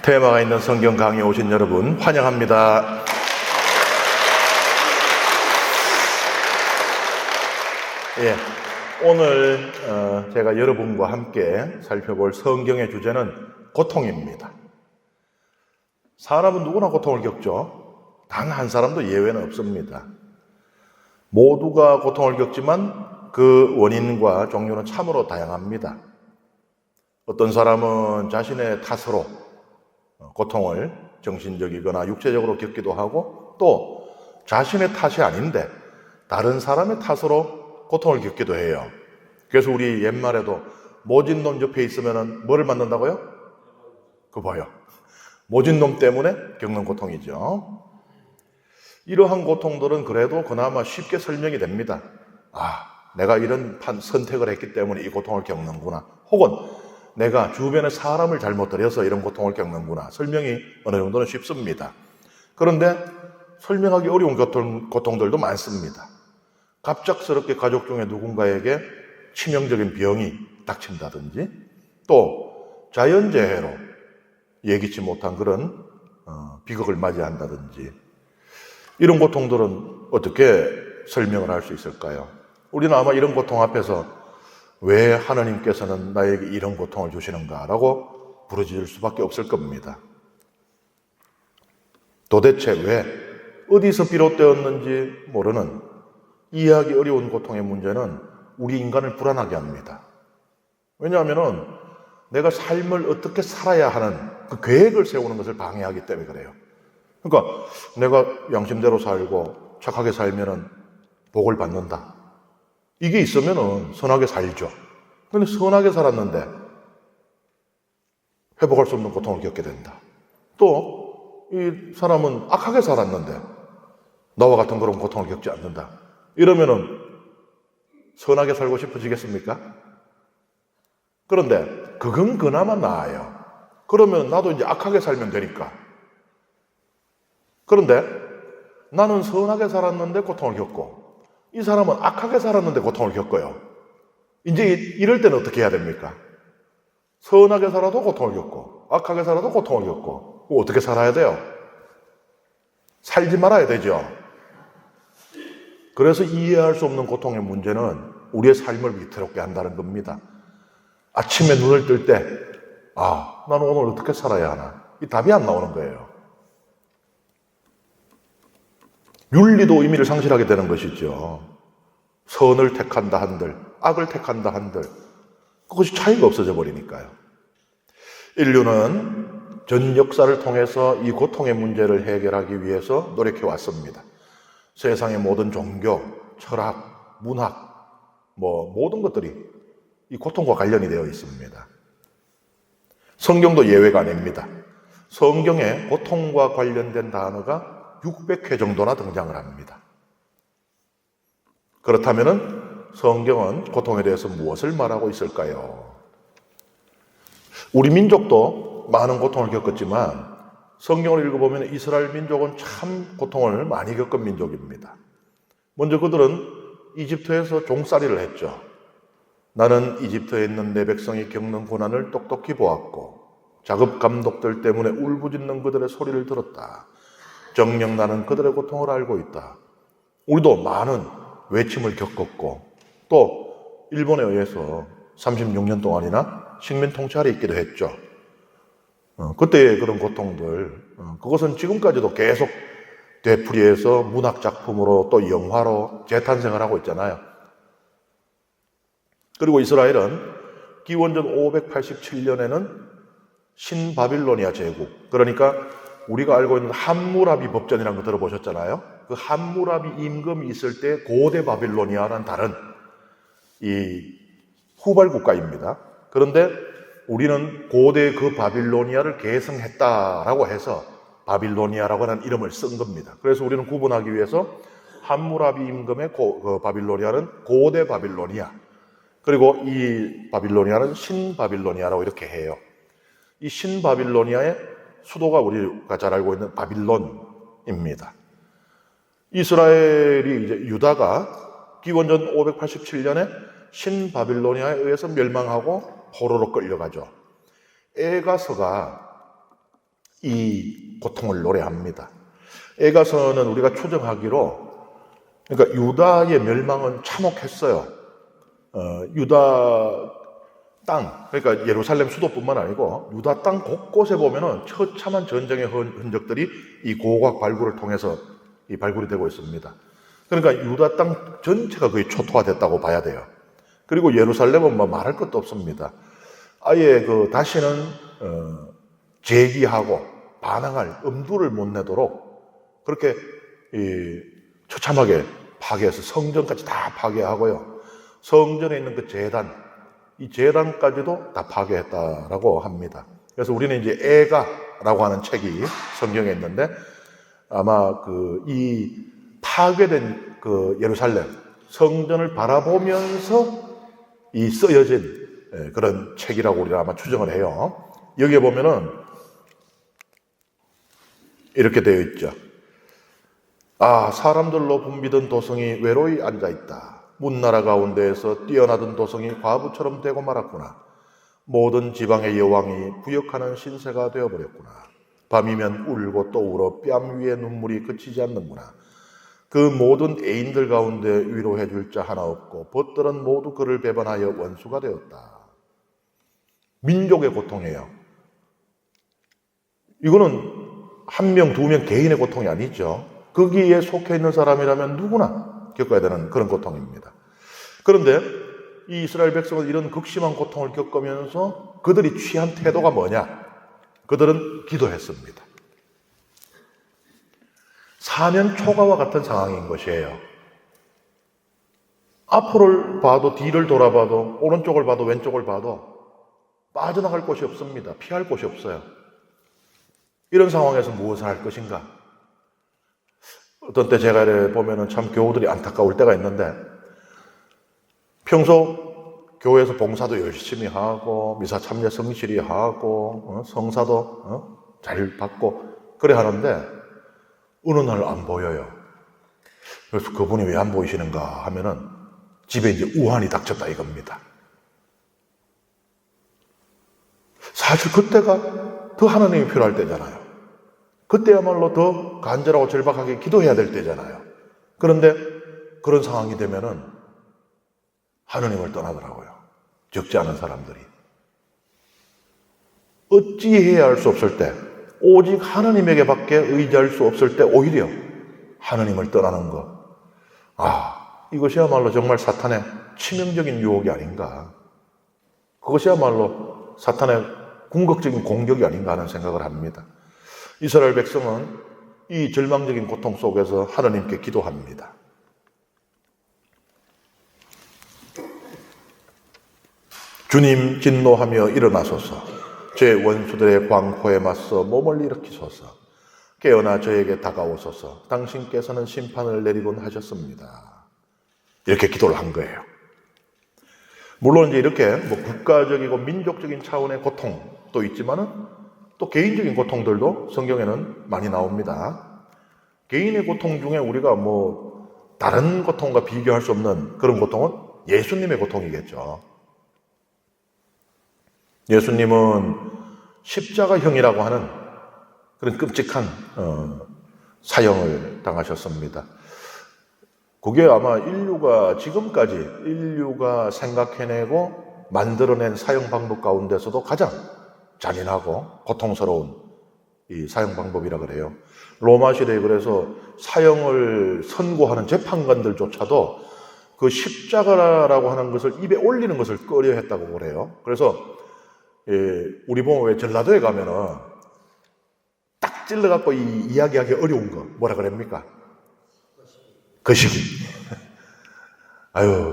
테마가 있는 성경 강의에 오신 여러분 환영합니다. 오늘 제가 여러분과 함께 살펴볼 성경의 주제는 고통입니다. 사람은 누구나 고통을 겪죠. 단 한 사람도 예외는 없습니다. 모두가 고통을 겪지만 그 원인과 종류는 참으로 다양합니다. 어떤 사람은 자신의 탓으로 고통을 정신적이거나 육체적으로 겪기도 하고, 또 자신의 탓이 아닌데 다른 사람의 탓으로 고통을 겪기도 해요. 그래서 우리 옛말에도 모진 놈 옆에 있으면 뭐를 만든다고요? 그거 봐요. 모진 놈 때문에 겪는 고통이죠. 이러한 고통들은 그래도 그나마 쉽게 설명이 됩니다. 내가 이런 선택을 했기 때문에 이 고통을 겪는구나. 혹은 내가 주변에 사람을 잘못 들여서 이런 고통을 겪는구나. 설명이 어느 정도는 쉽습니다. 그런데 설명하기 어려운 고통들도 많습니다. 갑작스럽게 가족 중에 누군가에게 치명적인 병이 닥친다든지, 또 자연재해로 예기치 못한 그런 비극을 맞이한다든지, 이런 고통들은 어떻게 설명을 할 수 있을까요? 우리는 아마 이런 고통 앞에서 왜 하나님께서는 나에게 이런 고통을 주시는가라고 부르짖을 수밖에 없을 겁니다. 도대체 왜, 어디서 비롯되었는지 모르는 이해하기 어려운 고통의 문제는 우리 인간을 불안하게 합니다. 왜냐하면 내가 삶을 어떻게 살아야 하는 그 계획을 세우는 것을 방해하기 때문에 그래요. 그러니까 내가 양심대로 살고 착하게 살면은 복을 받는다. 이게 있으면은 선하게 살죠. 그런데 선하게 살았는데 회복할 수 없는 고통을 겪게 된다. 또 이 사람은 악하게 살았는데 나와 같은 그런 고통을 겪지 않는다. 이러면은 선하게 살고 싶어지겠습니까? 그런데 그건 그나마 나아요. 그러면 나도 이제 악하게 살면 되니까. 그런데 나는 선하게 살았는데 고통을 겪고, 이 사람은 악하게 살았는데 고통을 겪어요. 이제 이럴 때는 어떻게 해야 됩니까? 선하게 살아도 고통을 겪고, 악하게 살아도 고통을 겪고, 어떻게 살아야 돼요? 살지 말아야 되죠. 그래서 이해할 수 없는 고통의 문제는 우리의 삶을 위태롭게 한다는 겁니다. 아침에 눈을 뜰 때, 나는 오늘 어떻게 살아야 하나? 이 답이 안 나오는 거예요. 윤리도 의미를 상실하게 되는 것이죠. 선을 택한다 한들, 악을 택한다 한들, 그것이 차이가 없어져 버리니까요. 인류는 전 역사를 통해서 이 고통의 문제를 해결하기 위해서 노력해 왔습니다. 세상의 모든 종교, 철학, 문학, 모든 것들이 이 고통과 관련이 되어 있습니다. 성경도 예외가 아닙니다. 성경에 고통과 관련된 단어가 600회 정도나 등장을 합니다. 그렇다면 성경은 고통에 대해서 무엇을 말하고 있을까요? 우리 민족도 많은 고통을 겪었지만 성경을 읽어보면 이스라엘 민족은 참 고통을 많이 겪은 민족입니다. 먼저 그들은 이집트에서 종살이를 했죠. 나는 이집트에 있는 내 백성이 겪는 고난을 똑똑히 보았고 자급 감독들 때문에 울부짖는 그들의 소리를 들었다. 정녕 나는 그들의 고통을 알고 있다. 우리도 많은 외침을 겪었고, 또 일본에 의해서 36년 동안이나 식민 통치 아래 있기도 했죠. 그때의 그런 고통들, 그것은 지금까지도 계속 되풀이해서 문학 작품으로 또 영화로 재탄생을 하고 있잖아요. 그리고 이스라엘은 기원전 587년에는 신바빌로니아 제국, 그러니까 우리가 알고 있는 함무라비 법전이라는 거 들어보셨잖아요. 그 함무라비 임금이 있을 때 고대 바빌로니아라는 다른 이 후발 국가입니다. 그런데 우리는 고대 그 바빌로니아를 계승했다라고 해서 바빌로니아라고 하는 이름을 쓴 겁니다. 그래서 우리는 구분하기 위해서 함무라비 임금의 그 바빌로니아는 고대 바빌로니아, 그리고 이 바빌로니아는 신바빌로니아라고 이렇게 해요. 이 신바빌로니아의 수도가 우리가 잘 알고 있는 바빌론입니다. 이스라엘이 이제 유다가 기원전 587년에 신바빌로니아에 의해서 멸망하고 포로로 끌려가죠. 에가서가 이 고통을 노래합니다. 에가서는 우리가 추정하기로, 그러니까 유다의 멸망은 참혹했어요. 유다 땅, 그러니까 예루살렘 수도뿐만 아니고 유다 땅 곳곳에 보면은 처참한 전쟁의 흔적들이 이 고고학 발굴을 통해서 이 발굴이 되고 있습니다. 그러니까 유다 땅 전체가 거의 초토화됐다고 봐야 돼요. 그리고 예루살렘은 뭐 말할 것도 없습니다. 아예 그 다시는 제기하고 반항할 엄두를 못 내도록 그렇게 처참하게 파괴해서 성전까지 다 파괴하고요. 성전에 있는 그 제단, 이 제단까지도 다 파괴했다라고 합니다. 그래서 우리는 이제 에가라고 하는 책이 성경에 있는데 아마 이 파괴된 그 예루살렘 성전을 바라보면서 이 쓰여진 그런 책이라고 우리가 아마 추정을 해요. 여기에 보면은 이렇게 되어 있죠. 사람들로 붐비던 도성이 외로이 앉아있다. 문나라 가운데에서 뛰어나던 도성이 과부처럼 되고 말았구나. 모든 지방의 여왕이 부역하는 신세가 되어버렸구나. 밤이면 울고 또 울어 뺨 위에 눈물이 그치지 않는구나. 그 모든 애인들 가운데 위로해 줄 자 하나 없고 벗들은 모두 그를 배반하여 원수가 되었다. 민족의 고통이에요. 이거는 한 명, 두 명 개인의 고통이 아니죠. 거기에 속해 있는 사람이라면 누구나 겪어야 되는 그런 고통입니다. 그런데 이 이스라엘 백성은 이런 극심한 고통을 겪으면서 그들이 취한 태도가 뭐냐? 그들은 기도했습니다. 사면 초가와 같은 상황인 것이에요. 앞을 봐도 뒤를 돌아봐도 오른쪽을 봐도 왼쪽을 봐도 빠져나갈 곳이 없습니다. 피할 곳이 없어요. 이런 상황에서 무엇을 할 것인가? 어떤 때 제가 보면은 참 교우들이 안타까울 때가 있는데 평소 교회에서 봉사도 열심히 하고 미사 참여 성실히 하고 성사도 잘 받고 그래 하는데 어느 날 안 보여요. 그래서 그분이 왜 안 보이시는가 하면은 집에 이제 우환이 닥쳤다 이겁니다. 사실 그때가 더 하나님이 필요할 때잖아요. 그때야말로 더 간절하고 절박하게 기도해야 될 때잖아요. 그런데 그런 상황이 되면은 하나님을 떠나더라고요. 적지 않은 사람들이. 어찌해야 할 수 없을 때, 오직 하나님에게밖에 의지할 수 없을 때 오히려 하나님을 떠나는 것. 이것이야말로 정말 사탄의 치명적인 유혹이 아닌가. 그것이야말로 사탄의 궁극적인 공격이 아닌가 하는 생각을 합니다. 이스라엘 백성은 이 절망적인 고통 속에서 하나님께 기도합니다. 주님 진노하며 일어나소서. 제 원수들의 광포에 맞서 몸을 일으키소서. 깨어나 저에게 다가오소서. 당신께서는 심판을 내리곤 하셨습니다. 이렇게 기도를 한 거예요. 물론 이제 이렇게 국가적이고 민족적인 차원의 고통도 있지만은 또 개인적인 고통들도 성경에는 많이 나옵니다. 개인의 고통 중에 우리가 다른 고통과 비교할 수 없는 그런 고통은 예수님의 고통이겠죠. 예수님은 십자가형이라고 하는 그런 끔찍한 사형을 당하셨습니다. 그게 아마 지금까지 인류가 생각해내고 만들어낸 사형 방법 가운데서도 가장 잔인하고 고통스러운 이 사형 방법이라 그래요. 로마 시대에 그래서 사형을 선고하는 재판관들조차도 그 십자가라고 하는 것을 입에 올리는 것을 꺼려했다고 그래요. 그래서 우리 보면 왜 전라도에 가면은 딱 찔러갖고 이야기하기 어려운 거 뭐라 그럽니까? 거시기.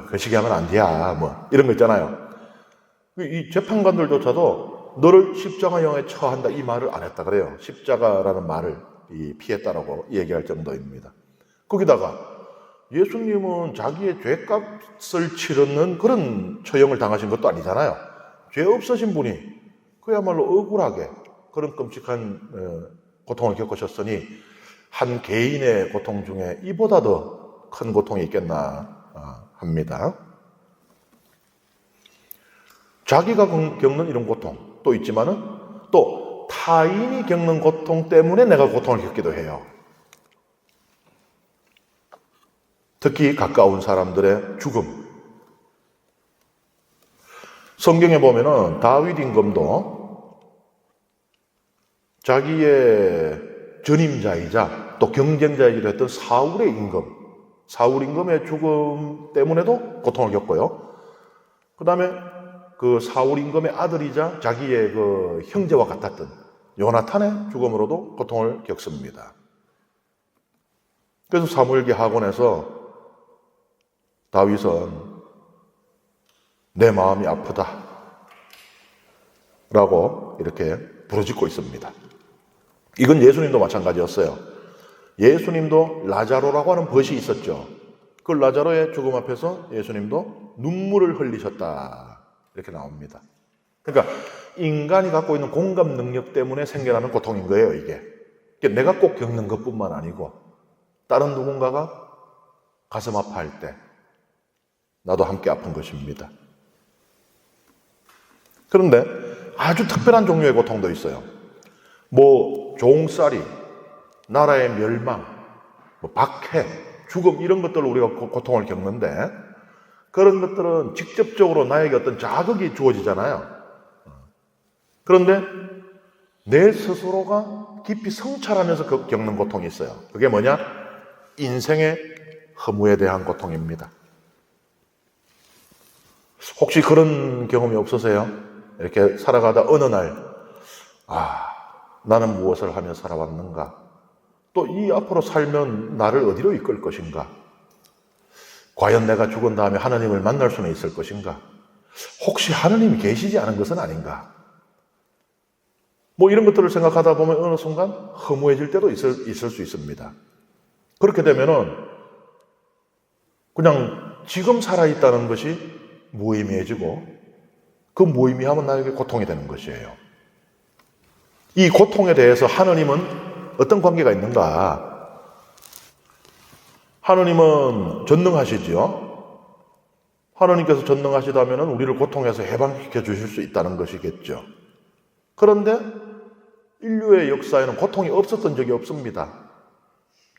거시기 하면 안 돼야 이런 거 있잖아요. 이 재판관들조차도 너를 십자가형에 처한다 이 말을 안 했다 그래요. 십자가라는 말을 피했다라고 얘기할 정도입니다. 거기다가 예수님은 자기의 죄값을 치르는 그런 처형을 당하신 것도 아니잖아요. 죄 없으신 분이 그야말로 억울하게 그런 끔찍한 고통을 겪으셨으니 한 개인의 고통 중에 이보다 더 큰 고통이 있겠나 합니다. 자기가 겪는 이런 고통도 있지만은 또 또 타인이 겪는 고통 때문에 내가 고통을 겪기도 해요. 특히 가까운 사람들의 죽음. 성경에 보면은 다윗 임금도 자기의 전임자이자 또 경쟁자이기도 했던 사울 임금의 죽음 때문에도 고통을 겪고요. 그 다음에 그 사울 임금의 아들이자 자기의 그 형제와 같았던 요나탄의 죽음으로도 고통을 겪습니다. 그래서 사무엘기 하곤에서 다윗은 내 마음이 아프다 라고 이렇게 부르짖고 있습니다. 이건 예수님도 마찬가지였어요. 예수님도 라자로라고 하는 벗이 있었죠. 그 라자로의 죽음 앞에서 예수님도 눈물을 흘리셨다 이렇게 나옵니다. 그러니까 인간이 갖고 있는 공감 능력 때문에 생겨나는 고통인 거예요. 이게 내가 꼭 겪는 것뿐만 아니고 다른 누군가가 가슴 아파할 때 나도 함께 아픈 것입니다. 그런데 아주 특별한 종류의 고통도 있어요. 종살이, 나라의 멸망, 박해, 죽음 이런 것들로 우리가 고통을 겪는데 그런 것들은 직접적으로 나에게 어떤 자극이 주어지잖아요. 그런데 내 스스로가 깊이 성찰하면서 겪는 고통이 있어요. 그게 뭐냐? 인생의 허무에 대한 고통입니다. 혹시 그런 경험이 없으세요? 이렇게 살아가다 어느 날 나는 무엇을 하며 살아왔는가? 또 이 앞으로 살면 나를 어디로 이끌 것인가? 과연 내가 죽은 다음에 하나님을 만날 수는 있을 것인가? 혹시 하나님이 계시지 않은 것은 아닌가? 이런 것들을 생각하다 보면 어느 순간 허무해질 때도 있을 수 있습니다. 그렇게 되면은 그냥 지금 살아있다는 것이 무의미해지고 그 무의미함은 나에게 고통이 되는 것이에요. 이 고통에 대해서 하느님은 어떤 관계가 있는가? 하느님은 전능하시죠. 하느님께서 전능하시다면 우리를 고통에서 해방시켜 주실 수 있다는 것이겠죠. 그런데 인류의 역사에는 고통이 없었던 적이 없습니다.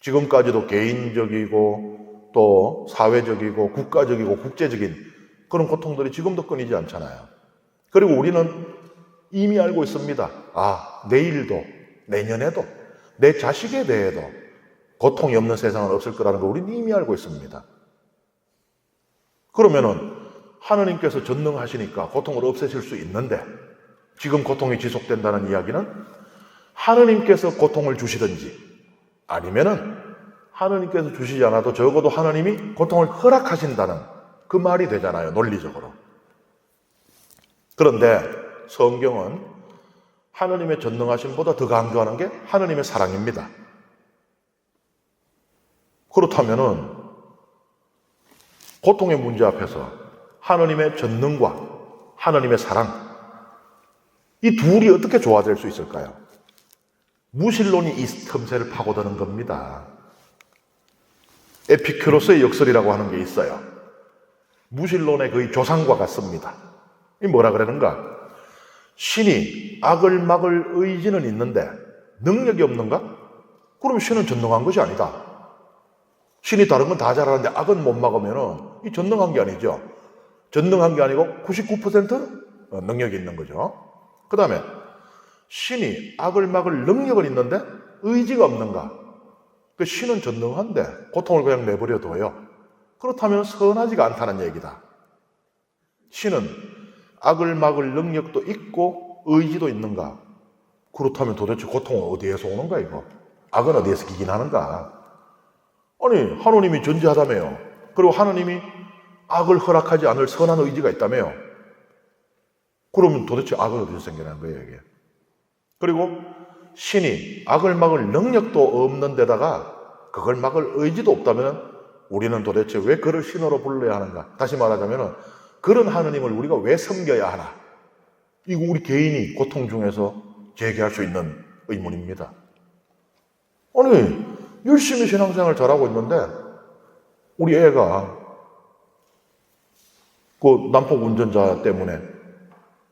지금까지도 개인적이고 또 사회적이고 국가적이고 국제적인 그런 고통들이 지금도 끊이지 않잖아요. 그리고 우리는 이미 알고 있습니다. 내일도, 내년에도, 내 자식에 대해도 고통이 없는 세상은 없을 거라는 걸 우리는 이미 알고 있습니다. 그러면은 하느님께서 전능하시니까 고통을 없애실 수 있는데 지금 고통이 지속된다는 이야기는 하느님께서 고통을 주시든지 아니면은 하느님께서 주시지 않아도 적어도 하느님이 고통을 허락하신다는 그 말이 되잖아요. 논리적으로. 그런데 성경은 하느님의 전능하심보다 더 강조하는 게 하느님의 사랑입니다. 그렇다면은 고통의 문제 앞에서 하느님의 전능과 하느님의 사랑 이 둘이 어떻게 조화될 수 있을까요? 무신론이 이 틈새를 파고드는 겁니다. 에피큐로스의 역설이라고 하는 게 있어요. 무신론의 거의 조상과 같습니다. 이 뭐라 그러는가? 신이 악을 막을 의지는 있는데 능력이 없는가? 그럼 신은 전능한 것이 아니다. 신이 다른 건 다 잘하는데 악은 못 막으면 이 전능한 게 아니죠. 전능한 게 아니고 99% 능력이 있는 거죠. 그 다음에 신이 악을 막을 능력은 있는데 의지가 없는가? 그 신은 전능한데 고통을 그냥 내버려 둬요. 그렇다면 선하지가 않다는 얘기다. 신은 악을 막을 능력도 있고 의지도 있는가? 그렇다면 도대체 고통은 어디에서 오는가 이거? 악은 어디에서 기긴하는가? 아니 하느님이 전지하다며요. 그리고 하느님이 악을 허락하지 않을 선한 의지가 있다며요. 그러면 도대체 악은 어디서 생겨난 거예요 이게? 그리고 신이 악을 막을 능력도 없는 데다가 그걸 막을 의지도 없다면 우리는 도대체 왜 그를 신으로 불러야 하는가? 다시 말하자면 그런 하느님을 우리가 왜 섬겨야 하나? 이거 우리 개인이 고통 중에서 제기할 수 있는 의문입니다. 아니 열심히 신앙생활 잘하고 있는데 우리 애가 그 난폭 운전자 때문에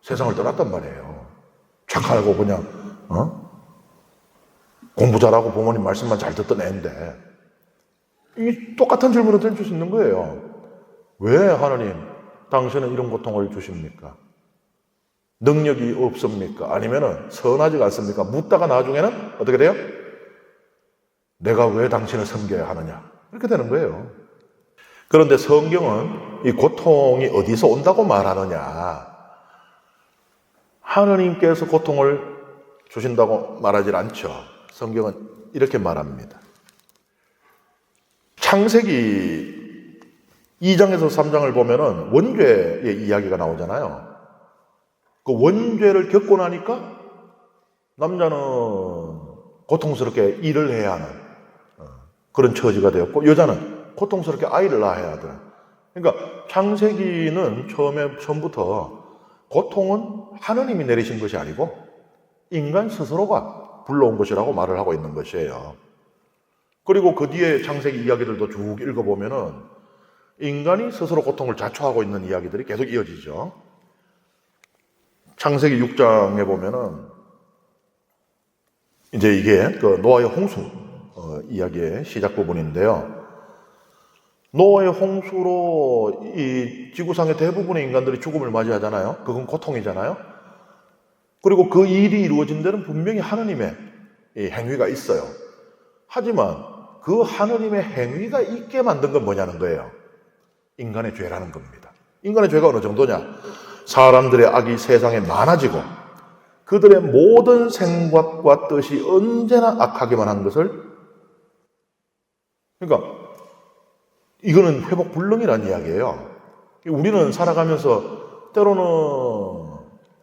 세상을 떠났단 말이에요. 착하고 그냥 공부 잘하고 부모님 말씀만 잘 듣던 애인데 이 똑같은 질문을 던질 수 있는 거예요. 왜 하나님 당신은 이런 고통을 주십니까? 능력이 없습니까? 아니면은 선하지가 않습니까? 묻다가 나중에는 어떻게 돼요? 내가 왜 당신을 섬겨야 하느냐? 이렇게 되는 거예요. 그런데 성경은 이 고통이 어디서 온다고 말하느냐? 하느님께서 고통을 주신다고 말하지 않죠. 성경은 이렇게 말합니다. 창세기 2장에서 3장을 보면은 원죄의 이야기가 나오잖아요. 그 원죄를 겪고 나니까 남자는 고통스럽게 일을 해야 하는 그런 처지가 되었고 여자는 고통스럽게 아이를 낳아야 하더라. 그러니까 창세기는 처음부터 고통은 하느님이 내리신 것이 아니고 인간 스스로가 불러온 것이라고 말을 하고 있는 것이에요. 그리고 그 뒤에 창세기 이야기들도 쭉 읽어보면은 인간이 스스로 고통을 자초하고 있는 이야기들이 계속 이어지죠. 창세기 6장에 보면은 이제 이게 그 노아의 홍수 이야기의 시작 부분인데요. 노아의 홍수로 이 지구상의 대부분의 인간들이 죽음을 맞이하잖아요. 그건 고통이잖아요. 그리고 그 일이 이루어진 데는 분명히 하느님의 이 행위가 있어요. 하지만 그 하느님의 행위가 있게 만든 건 뭐냐는 거예요. 인간의 죄라는 겁니다. 인간의 죄가 어느 정도냐? 사람들의 악이 세상에 많아지고 그들의 모든 생각과 뜻이 언제나 악하기만 한 것을, 그러니까 이거는 회복불능이라는 이야기예요. 우리는 살아가면서 때로는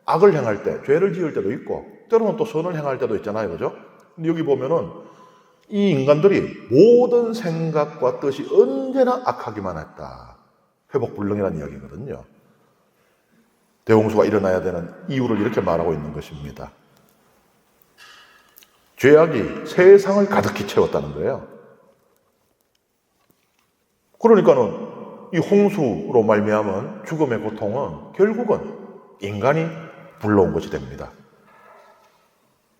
악을 행할 때, 죄를 지을 때도 있고 때로는 또 선을 행할 때도 있잖아요. 그죠? 근데 여기 보면은 이 인간들이 모든 생각과 뜻이 언제나 악하기만 했다. 회복불능이라는 이야기거든요. 대홍수가 일어나야 되는 이유를 이렇게 말하고 있는 것입니다. 죄악이 세상을 가득히 채웠다는 거예요. 그러니까는 이 홍수로 말미암은 죽음의 고통은 결국은 인간이 불러온 것이 됩니다.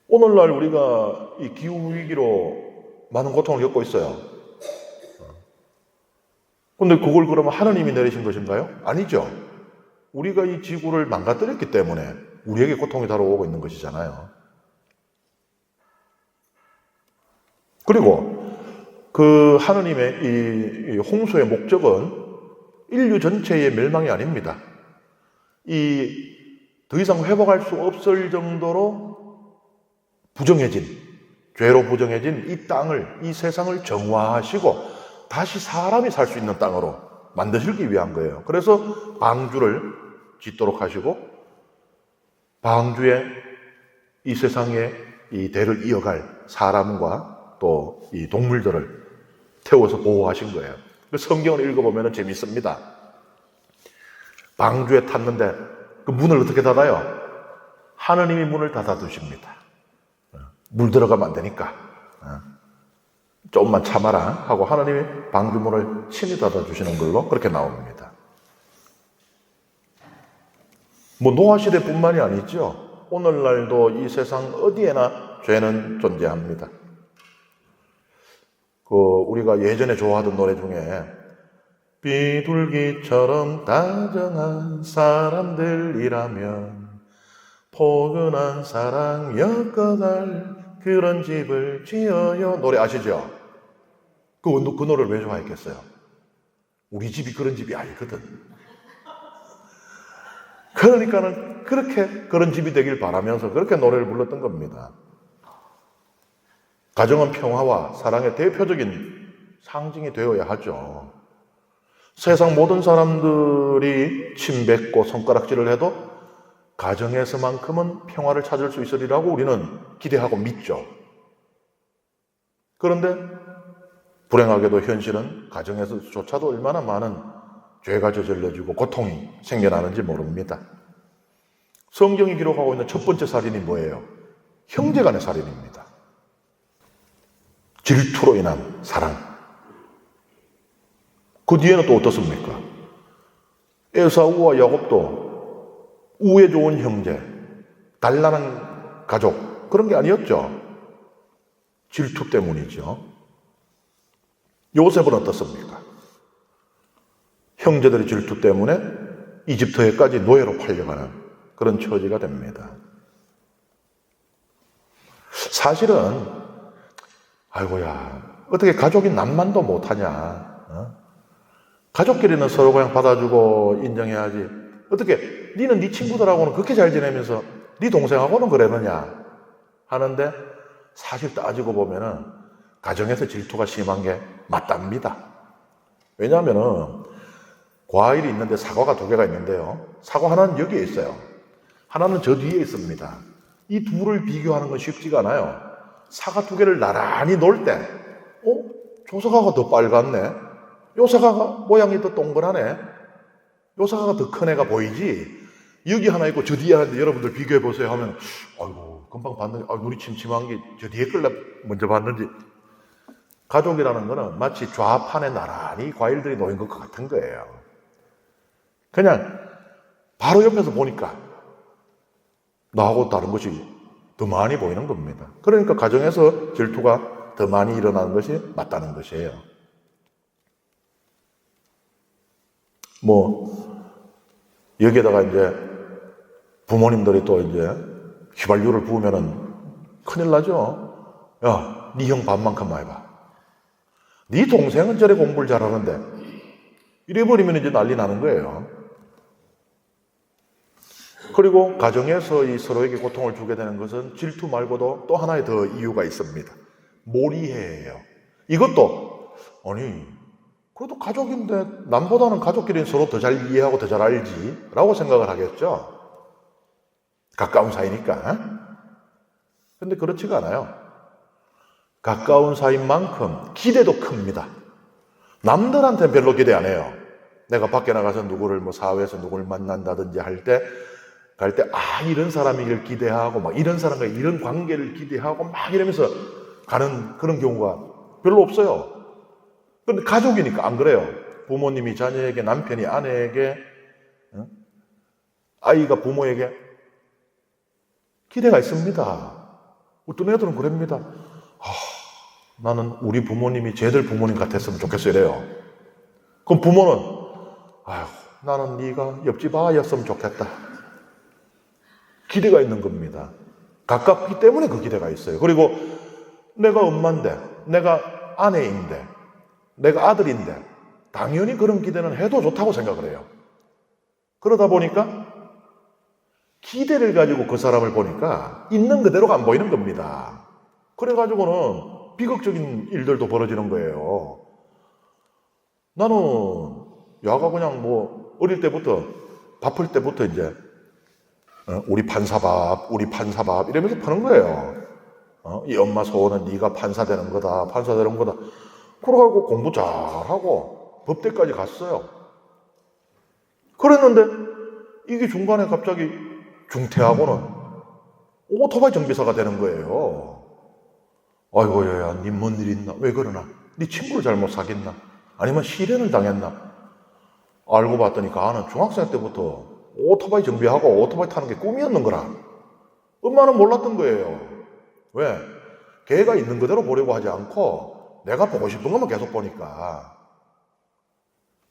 오늘날 우리가 이 기후위기로 많은 고통을 겪고 있어요. 근데 그걸 그러면 하나님이 내리신 것인가요? 아니죠. 우리가 이 지구를 망가뜨렸기 때문에 우리에게 고통이 다가오고 있는 것이잖아요. 그리고 그 하나님의 이 홍수의 목적은 인류 전체의 멸망이 아닙니다. 더 이상 회복할 수 없을 정도로 부정해진, 죄로 부정해진 이 땅을, 이 세상을 정화하시고 다시 사람이 살 수 있는 땅으로 만드시기 위한 거예요. 그래서 방주를 짓도록 하시고 방주에 이 세상에 이 대를 이어갈 사람과 또 이 동물들을 태워서 보호하신 거예요. 성경을 읽어보면 재밌습니다. 방주에 탔는데 그 문을 어떻게 닫아요? 하느님이 문을 닫아두십니다. 물 들어가면 안 되니까 조금만 참아라 하고 하나님이 방주문을 친히 닫아주시는 걸로 그렇게 나옵니다. 노아 시대뿐만이 아니죠. 오늘날도 이 세상 어디에나 죄는 존재합니다. 우리가 예전에 좋아하던 노래 중에 비둘기처럼 다정한 사람들이라면 포근한 사랑 엮어갈 그런 집을 지어요. 노래 아시죠? 그 노래를 왜 좋아했겠어요? 우리 집이 그런 집이 아니거든. 그러니까는 그렇게 그런 집이 되길 바라면서 그렇게 노래를 불렀던 겁니다. 가정은 평화와 사랑의 대표적인 상징이 되어야 하죠. 세상 모든 사람들이 침뱉고 손가락질을 해도 가정에서만큼은 평화를 찾을 수 있으리라고 우리는 기대하고 믿죠. 그런데 불행하게도 현실은 가정에서조차도 얼마나 많은 죄가 저질러지고 고통이 생겨나는지 모릅니다. 성경이 기록하고 있는 첫 번째 살인이 뭐예요? 형제간의 살인입니다. 질투로 인한 사랑. 그 뒤에는 또 어떻습니까? 에사우와 야곱도 우애 좋은 형제, 단란한 가족, 그런 게 아니었죠. 질투 때문이죠. 요셉은 어떻습니까? 형제들의 질투 때문에 이집트에까지 노예로 팔려가는 그런 처지가 됩니다. 사실은 아이고야, 어떻게 가족이 남만도 못하냐? 가족끼리는 서로 그냥 받아주고 인정해야지. 어떻게 니는 네 친구들하고는 그렇게 잘 지내면서 네 동생하고는 그러느냐 하는데, 사실 따지고 보면은 가정에서 질투가 심한 게 맞답니다. 왜냐하면은 과일이 있는데 사과가 2개가 있는데요. 사과 하나는 여기에 있어요. 하나는 저 뒤에 있습니다. 이 둘을 비교하는 건 쉽지가 않아요. 사과 2개를 나란히 놓을 때, 저 사과가 더 빨갛네. 요 사과가 모양이 더 동그라네. 요 사과가 더 큰 애가 보이지. 여기 하나 있고 저 뒤에 하나 있는데 여러분들 비교해 보세요 하면, 아이고 금방 봤는데 눈이 침침한 게 저 뒤에 걸로 먼저 봤는지. 가족이라는 거는 마치 좌판에 나란히 과일들이 놓인 것 같은 거예요. 그냥 바로 옆에서 보니까 나하고 다른 것이 더 많이 보이는 겁니다. 그러니까 가정에서 질투가 더 많이 일어나는 것이 맞다는 것이에요. 여기에다가 이제 부모님들이 또 이제 휘발유를 부으면은 큰일 나죠. 야, 네 형 반만큼 해봐. 네 동생은 저래 공부를 잘하는데 이래버리면 이제 난리 나는 거예요. 그리고 가정에서 이 서로에게 고통을 주게 되는 것은 질투 말고도 또 하나의 더 이유가 있습니다. 몰이해예요. 이것도 그래도 가족인데 남보다는 가족끼리는 서로 더 잘 이해하고 더 잘 알지 라고 생각을 하겠죠. 가까운 사이니까. 근데 그렇지가 않아요. 가까운 사이인 만큼 기대도 큽니다. 남들한테는 별로 기대 안 해요. 내가 밖에 나가서 누구를 사회에서 누구를 만난다든지 갈 때, 이런 사람이길 기대하고, 이런 사람과 이런 관계를 기대하고, 이러면서 가는 그런 경우가 별로 없어요. 그런데 가족이니까 안 그래요. 부모님이 자녀에게, 남편이 아내에게, 아이가 부모에게 기대가 있습니다. 어떤 애들은 그럽니다. 나는 우리 부모님이 쟤들 부모님 같았으면 좋겠어 이래요. 그럼 부모는 나는 네가 옆집 아이였으면 좋겠다. 기대가 있는 겁니다. 가깝기 때문에 그 기대가 있어요. 그리고 내가 엄마인데, 내가 아내인데, 내가 아들인데 당연히 그런 기대는 해도 좋다고 생각을 해요. 그러다 보니까 기대를 가지고 그 사람을 보니까 있는 그대로가 안 보이는 겁니다. 그래가지고는 비극적인 일들도 벌어지는 거예요. 나는 야가 그냥 어릴 때부터 바쁠 때부터 이제 우리 판사밥 이러면서 파는 거예요. 이 엄마 소원은 네가 판사 되는 거다. 그래가지고 공부 잘하고 법대까지 갔어요. 그랬는데 이게 중간에 갑자기 중퇴하고는 오토바이 정비사가 되는 거예요. 아이고야, 니 뭔 일 있나? 왜 그러나? 네 친구를 잘못 사귀었나? 아니면 실연을 당했나? 알고 봤더니 가는 중학생 때부터 오토바이 정비하고 오토바이 타는 게 꿈이었는 거라. 엄마는 몰랐던 거예요. 왜? 걔가 있는 그대로 보려고 하지 않고 내가 보고 싶은 것만 계속 보니까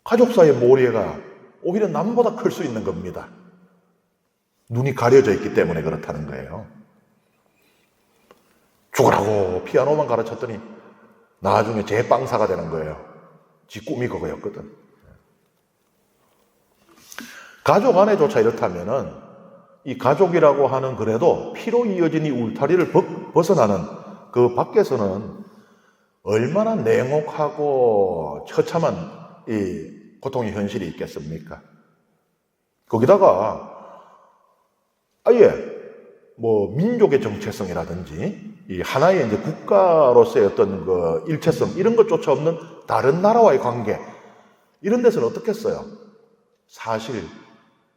가족 사이의 몰이해가 오히려 남보다 클 수 있는 겁니다. 눈이 가려져 있기 때문에 그렇다는 거예요. 죽으라고 피아노만 가르쳤더니 나중에 제빵사가 되는 거예요. 지 꿈이 그거였거든. 가족 안에조차 이렇다면은 이 가족이라고 하는 그래도 피로 이어진 이 울타리를 벗어나는 그 밖에서는 얼마나 냉혹하고 처참한 이 고통의 현실이 있겠습니까? 거기다가 아예 민족의 정체성이라든지 이 하나의 이제 국가로서의 어떤 그 일체성 이런 것조차 없는 다른 나라와의 관계 이런 데서는 어떻겠어요? 사실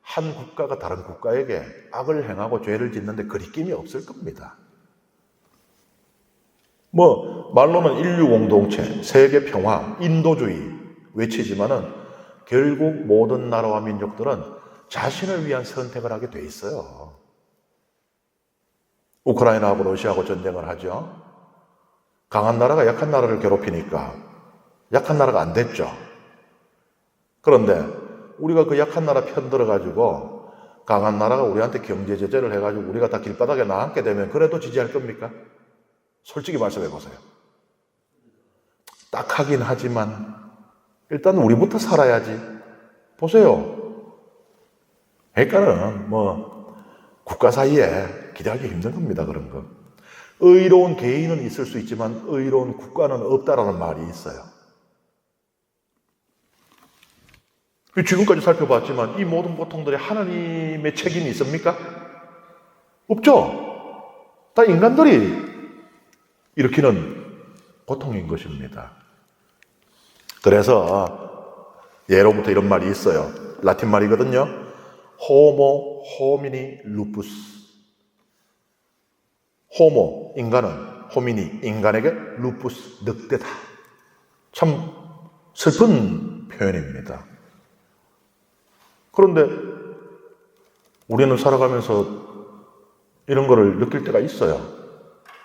한 국가가 다른 국가에게 악을 행하고 죄를 짓는데 그리낌이 없을 겁니다. 말로는 인류 공동체, 세계 평화, 인도주의 외치지만은 결국 모든 나라와 민족들은 자신을 위한 선택을 하게 돼 있어요. 우크라이나하고 러시아하고 전쟁을 하죠. 강한 나라가 약한 나라를 괴롭히니까 약한 나라가 안 됐죠. 그런데 우리가 그 약한 나라 편 들어가지고 강한 나라가 우리한테 경제 제재를 해가지고 우리가 다 길바닥에 나앉게 되면 그래도 지지할 겁니까? 솔직히 말씀해 보세요. 딱하긴 하지만 일단 우리부터 살아야지. 보세요. 그러니까는 국가 사이에 기대하기 힘든 겁니다. 그런 거. 의로운 개인은 있을 수 있지만 의로운 국가는 없다라는 말이 있어요. 지금까지 살펴봤지만 이 모든 고통들이 하나님의 책임이 있습니까? 없죠. 다 인간들이 일으키는 고통인 것입니다. 그래서 예로부터 이런 말이 있어요. 라틴 말이거든요. 호모 호미니 루푸스. 호모, 인간은, 호미니, 인간에게 루푸스, 늑대다. 참 슬픈 표현입니다. 그런데 우리는 살아가면서 이런 거를 느낄 때가 있어요.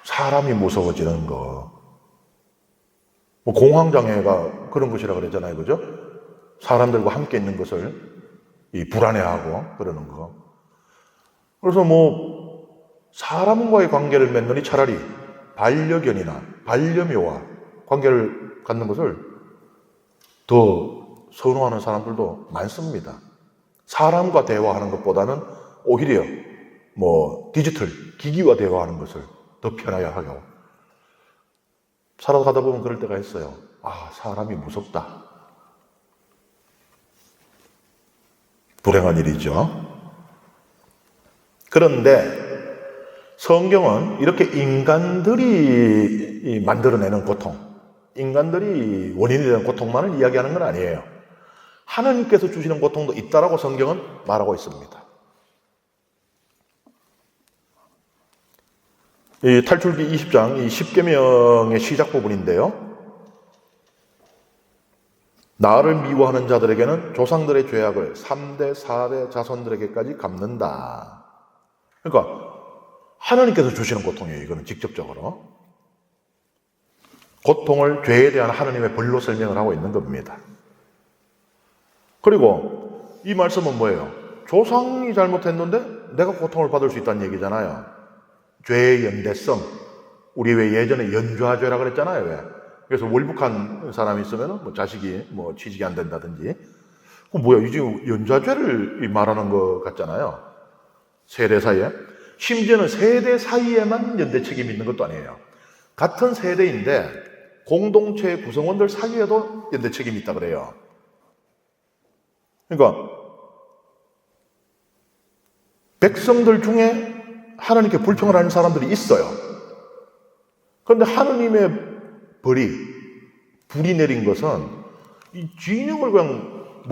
사람이 무서워지는 거. 공황장애가 그런 것이라 그랬잖아요. 그죠? 사람들과 함께 있는 것을 불안해하고 그러는 거. 그래서 사람과의 관계를 맺느니 차라리 반려견이나 반려묘와 관계를 갖는 것을 더 선호하는 사람들도 많습니다. 사람과 대화하는 것보다는 오히려 디지털, 기기와 대화하는 것을 더 편하게 하고 살아가다 보면 그럴 때가 있어요. 아, 사람이 무섭다. 불행한 일이죠. 그런데 성경은 이렇게 인간들이 만들어내는 고통, 인간들이 원인이 되는 고통만을 이야기하는 건 아니에요. 하나님께서 주시는 고통도 있다라고 성경은 말하고 있습니다. 이 탈출기 20장, 이 10계명의 시작 부분인데요. 나를 미워하는 자들에게는 조상들의 죄악을 3대, 4대 자손들에게까지 갚는다. 그러니까 하나님께서 주시는 고통이에요. 이거는 직접적으로. 고통을 죄에 대한 하나님의 벌로 설명을 하고 있는 겁니다. 그리고 이 말씀은 뭐예요? 조상이 잘못했는데 내가 고통을 받을 수 있다는 얘기잖아요. 죄의 연대성. 우리 왜 예전에 연좌죄라 그랬잖아요. 왜? 그래서 월북한 사람이 있으면 자식이 취직이 안 된다든지. 뭐야? 이제 연좌죄를 말하는 것 같잖아요. 세대 사이에. 심지어는 세대 사이에만 연대 책임이 있는 것도 아니에요. 같은 세대인데 공동체의 구성원들 사이에도 연대 책임이 있다 그래요. 그러니까 백성들 중에 하나님께 불평을 하는 사람들이 있어요. 그런데 하나님의 불이 내린 것은 이 진영을 그냥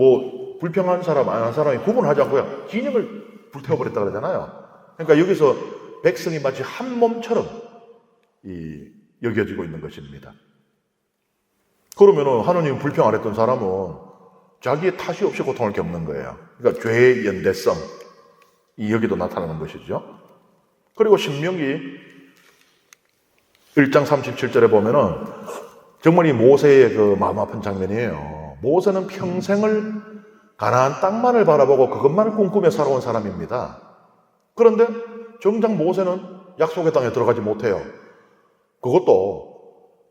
불평한 사람 안 한 사람이 구분하지 않고요. 진영을 불태워버렸다 그러잖아요. 그러니까 여기서 백성이 마치 한 몸처럼 여겨지고 있는 것입니다. 그러면 하나님 불평 안 했던 사람은 자기의 탓이 없이 고통을 겪는 거예요. 그러니까 죄의 연대성, 여기도 나타나는 것이죠. 그리고 신명기 1장 37절에 보면은 정말 이 모세의 그 마음 아픈 장면이에요. 모세는 평생을 가나안 땅만을 바라보고 그것만을 꿈꾸며 살아온 사람입니다. 그런데 정작 모세는 약속의 땅에 들어가지 못해요. 그것도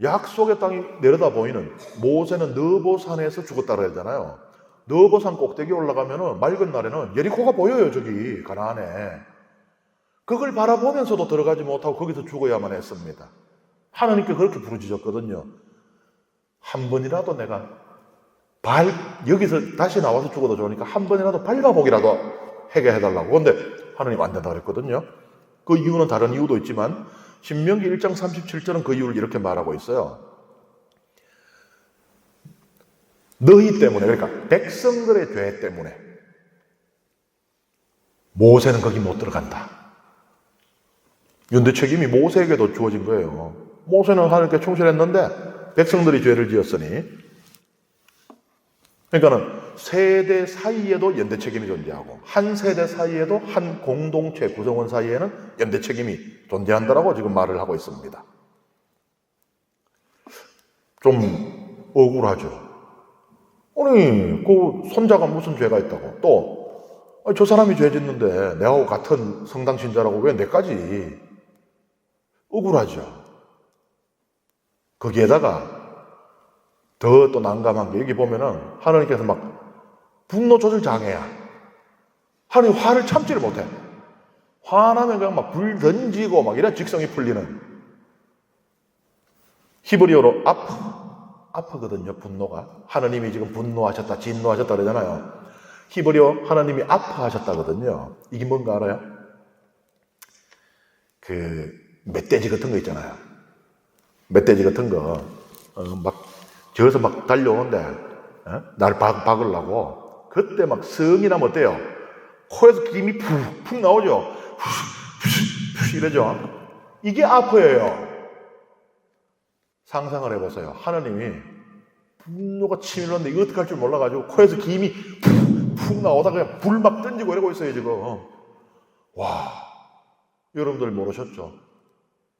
약속의 땅이 내려다 보이는 모세는 느보산에서 죽었다 그러잖아요. 느보산 꼭대기 올라가면은 맑은 날에는 예리코가 보여요. 저기 가나안에. 그걸 바라보면서도 들어가지 못하고 거기서 죽어야만 했습니다. 하나님께 그렇게 부르짖었거든요. 한 번이라도 내가 여기서 다시 나와서 죽어도 좋으니까 한 번이라도 밟아보기라도 하게 해달라고. 그런데 하나님 안 된다 그랬거든요. 그 이유는 다른 이유도 있지만 신명기 1장 37절은 그 이유를 이렇게 말하고 있어요. 너희 때문에, 그러니까 백성들의 죄 때문에 모세는 거기 못 들어간다. 연대 책임이 모세에게도 주어진 거예요. 모세는 하나님께 충실했는데 백성들이 죄를 지었으니, 그러니까는 세대 사이에도 연대 책임이 존재하고 한 세대 사이에도 한 공동체 구성원 사이에는 연대 책임이 존재한다라고 지금 말을 하고 있습니다. 좀 억울하죠. 아니, 그 손자가 무슨 죄가 있다고. 또, 저 사람이 죄 짓는데 내하고 같은 성당 신자라고 왜 내까지. 억울하죠. 거기에다가 더 또 난감한 게 여기 보면은 하나님께서 막 분노 조절 장애야. 하나님 화를 참지를 못해. 화나면 그냥 막 불 던지고 막 이런 직성이 풀리는. 히브리어로 아프거든요, 분노가. 하나님이 지금 분노하셨다, 진노하셨다 그러잖아요. 히브리어 하나님이 아파하셨다거든요. 이게 뭔가 알아요? 그 멧돼지 같은 거 있잖아요. 멧돼지 같은 거 막 저어서 막 달려오는데 날 박으려고 그때 막 성이 나면 어때요? 코에서 김이 푹 나오죠. 이러죠. 이게 아파요. 상상을 해보세요. 하나님이 분노가 치밀었는데 이거 어떻게 할 줄 몰라가지고 코에서 김이 푹 나오다가 그냥 불 막 던지고 이러고 있어요 지금. 와, 여러분들 모르셨죠?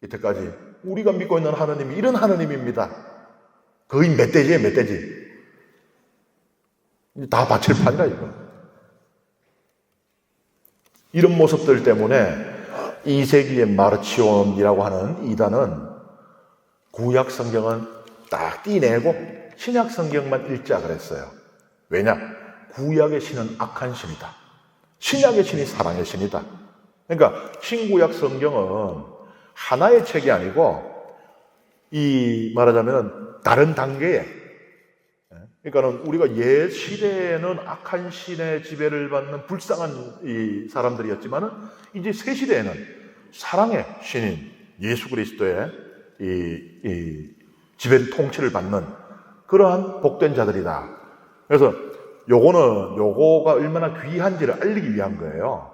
이때까지 우리가 믿고 있는 하나님이 이런 하나님입니다. 거의 멧돼지예요, 멧돼지. 다 바칠 판이라 이거. 이런 모습들 때문에 2세기의 마르치온이라고 하는 이단은 구약 성경은 딱 띄내고 신약 성경만 읽자 그랬어요. 왜냐? 구약의 신은 악한 신이다. 신약의 신이 사랑의 신이다. 그러니까 신구약 성경은 하나의 책이 아니고 이 말하자면 다른 단계에, 그러니까는 우리가 옛 시대에는 악한 신의 지배를 받는 불쌍한 이 사람들이었지만은 이제 새 시대에는 사랑의 신인 예수 그리스도의 이 지배를 통치를 받는 그러한 복된 자들이다. 그래서 요거가 얼마나 귀한지를 알리기 위한 거예요.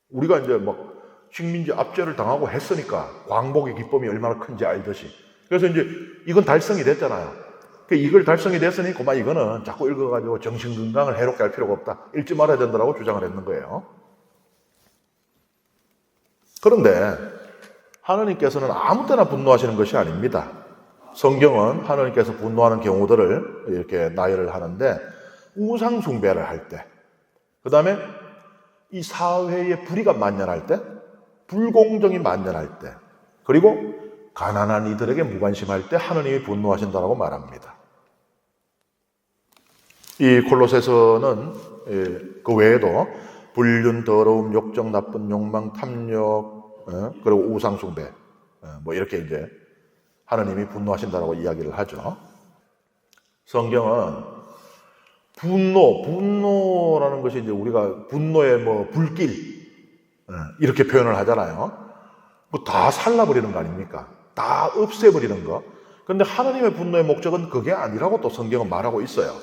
우리가 이제 막 식민지 압제를 당하고 했으니까 광복의 기쁨이 얼마나 큰지 알듯이. 그래서 이제 이건 달성이 됐잖아요. 이걸 달성이 됐으니 그만 이거는 자꾸 읽어가지고 정신건강을 해롭게 할 필요가 없다. 읽지 말아야 된다고 주장을 했는 거예요. 그런데 하나님께서는 아무 때나 분노하시는 것이 아닙니다. 성경은 하나님께서 분노하는 경우들을 이렇게 나열을 하는데 우상 숭배를 할 때, 그 다음에 이 사회의 불의가 만연할 때, 불공정이 만연할 때, 그리고 가난한 이들에게 무관심할 때 하나님이 분노하신다고 말합니다. 이 콜로새서는 그 외에도 불륜, 더러움, 욕정, 나쁜 욕망, 탐욕, 그리고 우상 숭배, 뭐 이렇게 이제 하나님이 분노하신다고 이야기를 하죠. 성경은 분노라는 것이 이제 우리가 분노의 뭐 불길 이렇게 표현을 하잖아요. 뭐 다 살라버리는 거 아닙니까? 다 없애버리는 거. 그런데 하나님의 분노의 목적은 그게 아니라고 또 성경은 말하고 있어요.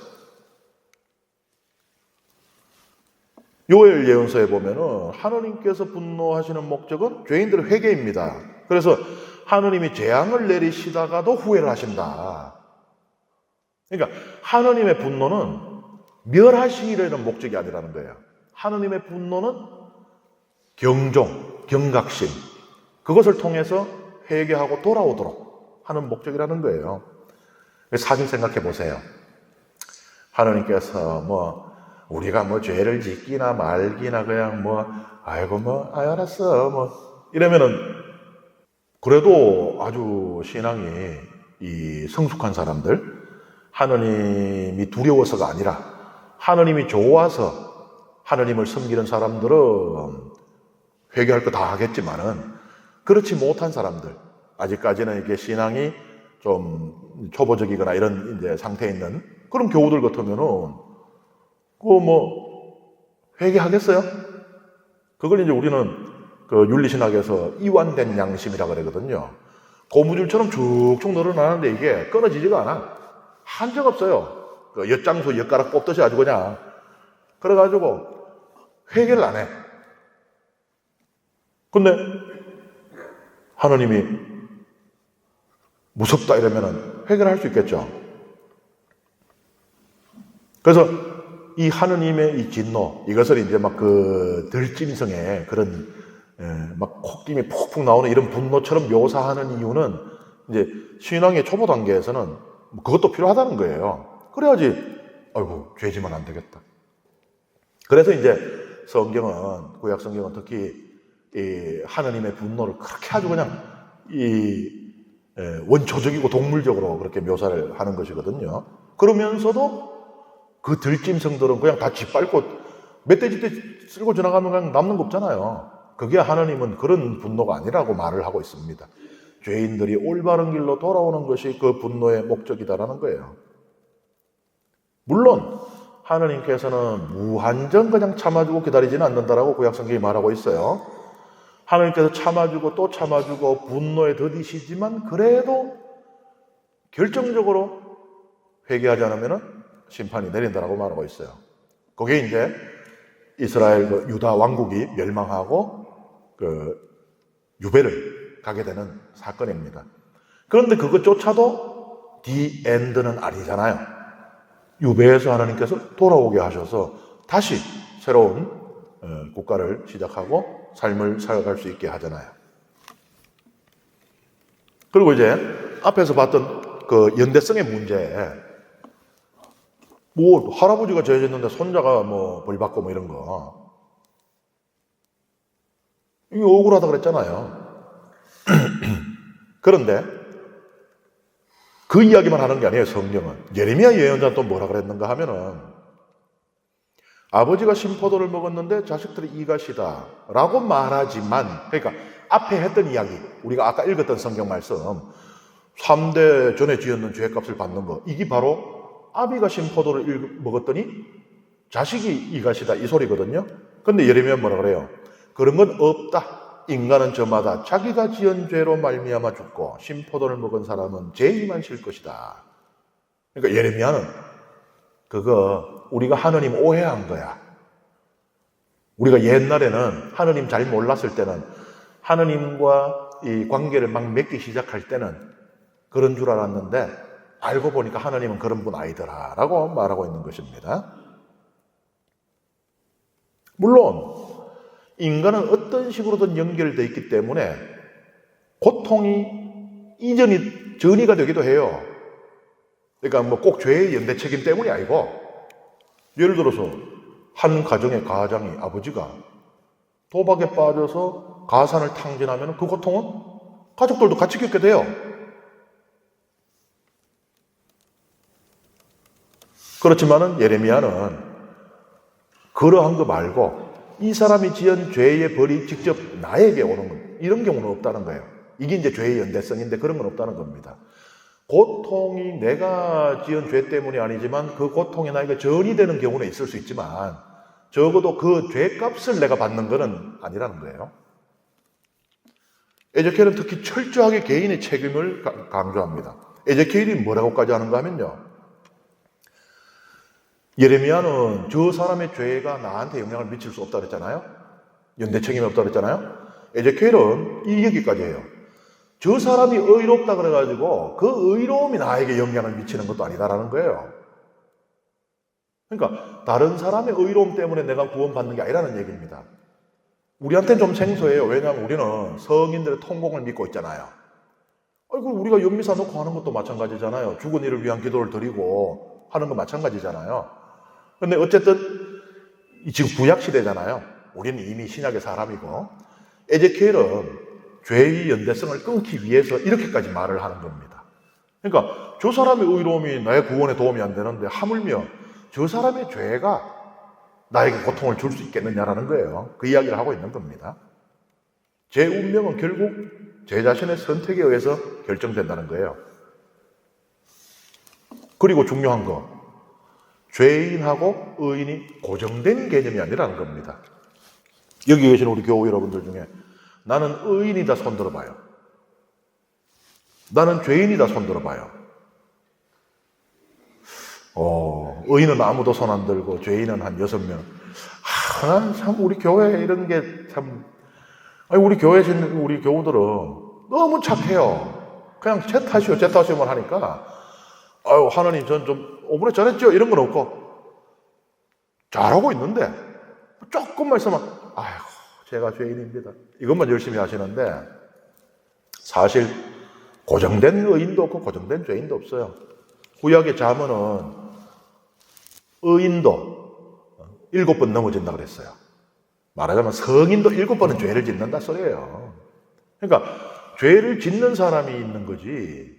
요엘 예언서에 보면은 하나님께서 분노하시는 목적은 죄인들의 회개입니다. 그래서 하나님이 재앙을 내리시다가도 후회를 하신다. 그러니까 하나님의 분노는 멸하시려는 목적이 아니라는 거예요. 하나님의 분노는 경종, 경각심, 그것을 통해서 회개하고 돌아오도록 하는 목적이라는 거예요. 사실 생각해 보세요. 하나님께서 우리가 죄를 짓기나 말기나 그냥 아이고 알았어 이러면은 그래도 아주 신앙이 이 성숙한 사람들, 하나님이 두려워서가 아니라 하나님이 좋아서 하나님을 섬기는 사람들은 회개할 거 다 하겠지만은 그렇지 못한 사람들, 아직까지는 이게 신앙이 좀 초보적이거나 이런 이제 상태에 있는 그런 교우들 같으면은 회개하겠어요? 그걸 이제 우리는 그 윤리신학에서 이완된 양심이라 그러거든요. 고무줄처럼 쭉쭉 늘어나는데 이게 끊어지지가 않아. 한적 없어요. 그 엿장수 엿가락 뽑듯이 아주 그냥. 그래가지고 회개를 안 해. 근데 하나님이 무섭다 이러면은 회개를 할 수 있겠죠. 그래서 이 하나님의 이 진노, 이것을 이제 막 그 들짐승의 그런 막 콧김이 푹푹 나오는 이런 분노처럼 묘사하는 이유는 이제 신앙의 초보 단계에서는 그것도 필요하다는 거예요. 그래야지, 아이고, 죄지면 안 되겠다. 그래서 이제 성경은, 구약 성경은 특히 이 하느님의 분노를 그렇게 아주 그냥 원초적이고 동물적으로 그렇게 묘사를 하는 것이거든요. 그러면서도 그 들짐승들은 그냥 다 짓밟고 멧돼지 때 쓸고 지나가면 그냥 남는 거 없잖아요. 그게 하나님은 그런 분노가 아니라고 말을 하고 있습니다. 죄인들이 올바른 길로 돌아오는 것이 그 분노의 목적이다라는 거예요. 물론 하나님께서는 무한정 그냥 참아주고 기다리지는 않는다라고 구약성경이 말하고 있어요. 하나님께서 참아주고 또 참아주고 분노에 더디시지만 그래도 결정적으로 회개하지 않으면 심판이 내린다라고 말하고 있어요. 그게 이제 이스라엘 유다 왕국이 멸망하고 유배를 가게 되는 사건입니다. 그런데 그것조차도 the end는 아니잖아요. 유배에서 하나님께서 돌아오게 하셔서 다시 새로운 국가를 시작하고 삶을 살아갈 수 있게 하잖아요. 그리고 이제 앞에서 봤던 그 연대성의 문제, 뭐 할아버지가 죄 짓는데 손자가 뭐 벌 받고 뭐 이런 거, 이거 억울하다 그랬잖아요. 그런데 그 이야기만 하는 게 아니에요. 성경은 예레미야 예언자는 또 뭐라 그랬는가 하면은 아버지가 신포도를 먹었는데 자식들이 이가시다 라고 말하지만, 그러니까 앞에 했던 이야기, 우리가 아까 읽었던 성경 말씀 3대 전에 지었는 죄값을 받는 거, 이게 바로 아비가 신포도를 먹었더니 자식이 이가시다 이 소리거든요. 근데 예레미야 뭐라 그래요? 그런 건 없다. 인간은 저마다 자기가 지은 죄로 말미암아 죽고 신포도를 먹은 사람은 죄에만 실 것이다. 그러니까 예레미야는 그거 우리가 하느님 오해한 거야. 우리가 옛날에는 하느님 잘 몰랐을 때는 하느님과 이 관계를 막 맺기 시작할 때는 그런 줄 알았는데 알고 보니까 하느님은 그런 분 아니더라 라고 말하고 있는 것입니다. 물론 인간은 어떤 식으로든 연결되어 있기 때문에 고통이 전이가 되기도 해요. 그러니까 뭐 꼭 죄의 연대 책임 때문이 아니고, 예를 들어서 한 가정의 가장이 아버지가 도박에 빠져서 가산을 탕진하면 그 고통은 가족들도 같이 겪게 돼요. 그렇지만은 예레미야는 그러한 거 말고 이 사람이 지은 죄의 벌이 직접 나에게 오는 것, 이런 경우는 없다는 거예요. 이게 이제 죄의 연대성인데 그런 건 없다는 겁니다. 고통이 내가 지은 죄 때문이 아니지만 그 고통이 나에게 전이 되는 경우는 있을 수 있지만 적어도 그 죄값을 내가 받는 것은 아니라는 거예요. 에제키엘은 특히 철저하게 개인의 책임을 강조합니다. 에제키엘이 뭐라고까지 하는가 하면요, 예레미야는 저 사람의 죄가 나한테 영향을 미칠 수 없다 그랬잖아요. 연대 책임이 없다 그랬잖아요. 에제키엘은 이 얘기까지 해요. 저 사람이 의롭다 그래가지고 그 의로움이 나에게 영향을 미치는 것도 아니다라는 거예요. 그러니까 다른 사람의 의로움 때문에 내가 구원받는 게 아니라는 얘기입니다. 우리한테는 좀 생소해요. 왜냐하면 우리는 성인들의 통공을 믿고 있잖아요. 우리가 연미사 놓고 하는 것도 마찬가지잖아요. 죽은 이를 위한 기도를 드리고 하는 거 마찬가지잖아요. 근데 어쨌든 지금 구약 시대잖아요. 우리는 이미 신약의 사람이고, 에제키엘은 죄의 연대성을 끊기 위해서 이렇게까지 말을 하는 겁니다. 그러니까 저 사람의 의로움이 나의 구원에 도움이 안 되는데 하물며 저 사람의 죄가 나에게 고통을 줄 수 있겠느냐라는 거예요. 그 이야기를 하고 있는 겁니다. 제 운명은 결국 제 자신의 선택에 의해서 결정된다는 거예요. 그리고 중요한 거, 죄인하고 의인이 고정된 개념이 아니라는 겁니다. 여기 계신 우리 교우 여러분들 중에 나는 의인이다 손 들어봐요. 나는 죄인이다 손 들어봐요. 의인은 아무도 손 안 들고 죄인은 한 6명. 참 우리 교회 이런 게 참, 우리 교회에 있는 우리 교우들은 너무 착해요. 그냥 제 탓이요만 하니까 하나님 전 좀 오분에 잘했죠 이런 건 없고 잘하고 있는데 조금만 있으면 제가 죄인입니다. 이것만 열심히 하시는데 사실 고정된 의인도 없고 고정된 죄인도 없어요. 구약의 잠언은 의인도 7번 넘어진다 그랬어요. 말하자면 성인도 7번은 죄를 짓는다 소리예요. 그러니까 죄를 짓는 사람이 있는 거지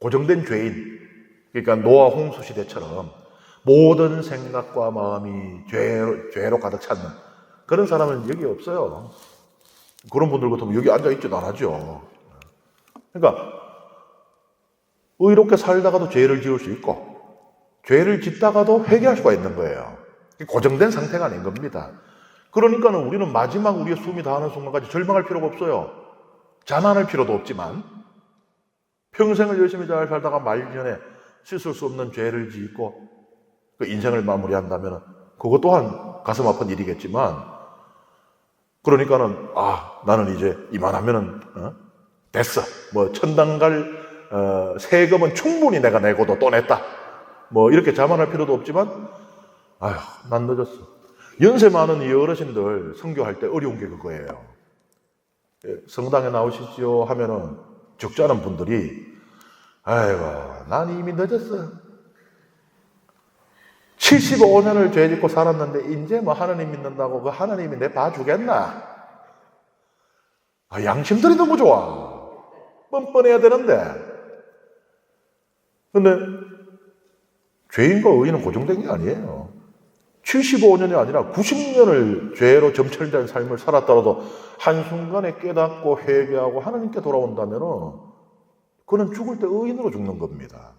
고정된 죄인, 그러니까 노아 홍수 시대처럼 모든 생각과 마음이 죄로 가득 찼는 그런 사람은 여기 없어요. 그런 분들 같으면 여기 앉아있지도 않았죠. 그러니까 의롭게 살다가도 죄를 지을 수 있고 죄를 짓다가도 회개할 수가 있는 거예요. 고정된 상태가 아닌 겁니다. 그러니까는 우리는 마지막 우리의 숨이 다하는 순간까지 절망할 필요가 없어요. 자만할 필요도 없지만 평생을 열심히 잘 살다가 말년에 씻을 수 없는 죄를 짓고 그 인생을 마무리한다면 그것 또한 가슴 아픈 일이겠지만 그러니까는 나는 이제 이만하면은 됐어. 뭐 천당 갈 세금은 충분히 내가 내고도 또 냈다. 뭐 이렇게 자만할 필요도 없지만 난 늦었어. 연세 많은 이 어르신들 선교할 때 어려운 게 그거예요. 성당에 나오시죠 하면은 적지 않은 분들이 난 이미 늦었어. 75년을 죄 짓고 살았는데 이제 뭐 하나님 믿는다고 그 하나님이 내 봐주겠나? 양심들이 너무 좋아. 뻔뻔해야 되는데. 근데 죄인과 의인은 고정된 게 아니에요. 75년이 아니라 90년을 죄로 점철된 삶을 살았더라도 한순간에 깨닫고 회개하고 하나님께 돌아온다면 그는 죽을 때 의인으로 죽는 겁니다.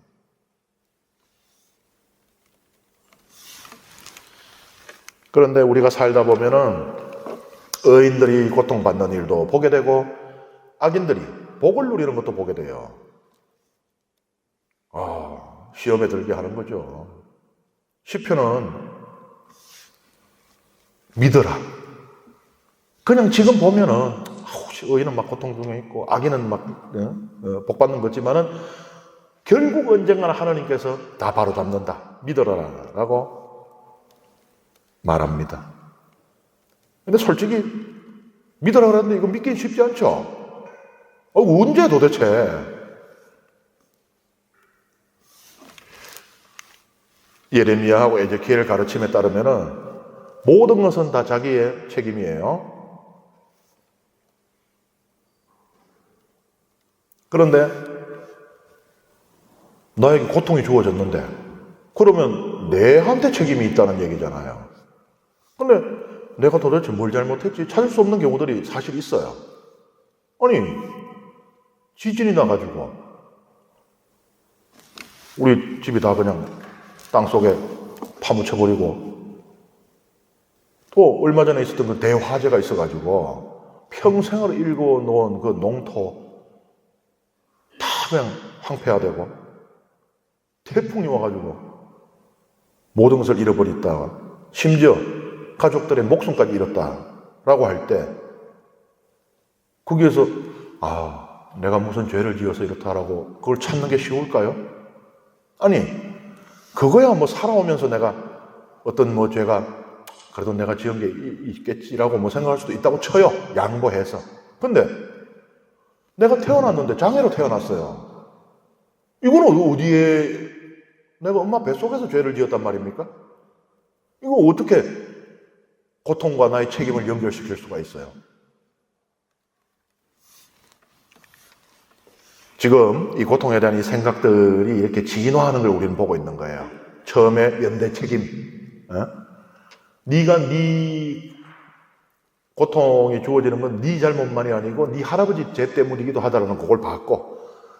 그런데 우리가 살다 보면은 의인들이 고통받는 일도 보게 되고 악인들이 복을 누리는 것도 보게 돼요. 시험에 들게 하는 거죠. 시편은 믿어라. 그냥 지금 보면은 의인은 막 고통 중에 있고 악인은 막 복 받는 거지만은 결국 언젠가는 하나님께서 다 바로 잡는다. 믿어라라고 말합니다. 근데 솔직히 믿어라 그랬는데 이거 믿긴 쉽지 않죠? 언제 도대체? 예레미야하고 에제키엘 가르침에 따르면은 모든 것은 다 자기의 책임이에요. 그런데 나에게 고통이 주어졌는데 그러면 내한테 책임이 있다는 얘기잖아요. 근데 내가 도대체 뭘 잘못했지? 찾을 수 없는 경우들이 사실 있어요. 아니, 지진이 나가지고 우리 집이 다 그냥 땅속에 파묻혀버리고 또 얼마 전에 있었던 그 대화재가 있어가지고 평생을 일궈놓은 그 농토 다 그냥 황폐화되고 태풍이 와가지고 모든 것을 잃어버렸다. 심지어 가족들의 목숨까지 잃었다라고 할 때 거기에서 내가 무슨 죄를 지어서 이렇다라고 그걸 찾는 게 쉬울까요? 아니 그거야 뭐 살아오면서 내가 어떤 뭐 죄가 그래도 내가 지은 게 있겠지라고 생각할 수도 있다고 쳐요. 양보해서. 근데 내가 태어났는데 장애로 태어났어요. 이거는 어디에 내가 엄마 뱃속에서 죄를 지었단 말입니까? 이거 어떻게 고통과 나의 책임을 연결시킬 수가 있어요? 지금 이 고통에 대한 이 생각들이 이렇게 진화하는 걸 우리는 보고 있는 거예요. 처음에 연대 책임. 네가 네 고통이 주어지는 건 네 잘못만이 아니고 네 할아버지 죄 때문이기도 하다라는 그걸 봤고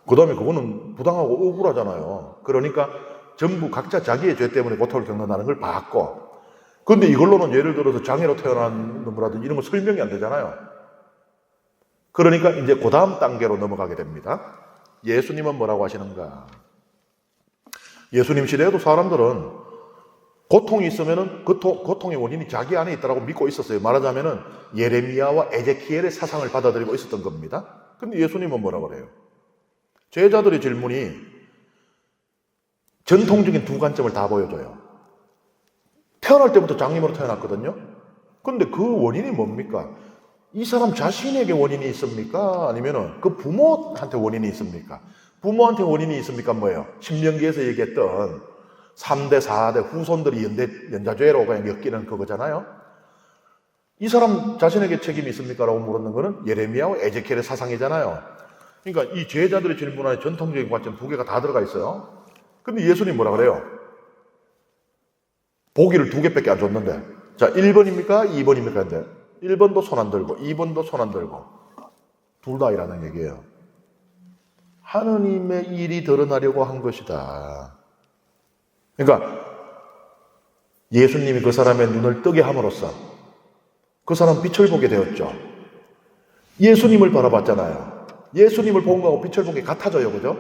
그 다음에 그거는 부당하고 억울하잖아요. 그러니까 전부 각자 자기의 죄 때문에 고통을 겪는다는 걸 봤고 그런데 이걸로는 예를 들어서 장애로 태어난 놈이라든지 이런 거 설명이 안 되잖아요. 그러니까 이제 그 다음 단계로 넘어가게 됩니다. 예수님은 뭐라고 하시는가? 예수님 시대에도 사람들은 고통이 있으면은 그 고통의 원인이 자기 안에 있다고 믿고 있었어요. 말하자면은 예레미야와 에제키엘의 사상을 받아들이고 있었던 겁니다. 근데 예수님은 뭐라고 그래요? 제자들의 질문이 전통적인 두 관점을 다 보여줘요. 태어날 때부터 장님으로 태어났거든요. 근데 그 원인이 뭡니까? 이 사람 자신에게 원인이 있습니까? 아니면은 그 부모한테 원인이 있습니까? 부모한테 원인이 있습니까? 뭐예요? 신명기에서 얘기했던 3대, 4대 후손들이 연좌죄로 그냥 엮이는 그거잖아요. 이 사람 자신에게 책임이 있습니까? 라고 물었는 거는 예레미야와 에제키엘의 사상이잖아요. 그러니까 이 제자들의 질문 안에 전통적인 관점 두 개가 다 들어가 있어요. 근데 예수님 뭐라 그래요? 보기를 두 개밖에 안 줬는데, 자, 1번입니까? 2번입니까? 근데 1번도 손 안 들고 2번도 손 안 들고 둘 다 아니라는 얘기예요. 하느님의 일이 드러나려고 한 것이다. 그러니까 예수님이 그 사람의 눈을 뜨게 함으로써 그 사람 빛을 보게 되었죠. 예수님을 바라봤잖아요. 예수님을 본 거하고 빛을 본 게 같아져요. 그죠?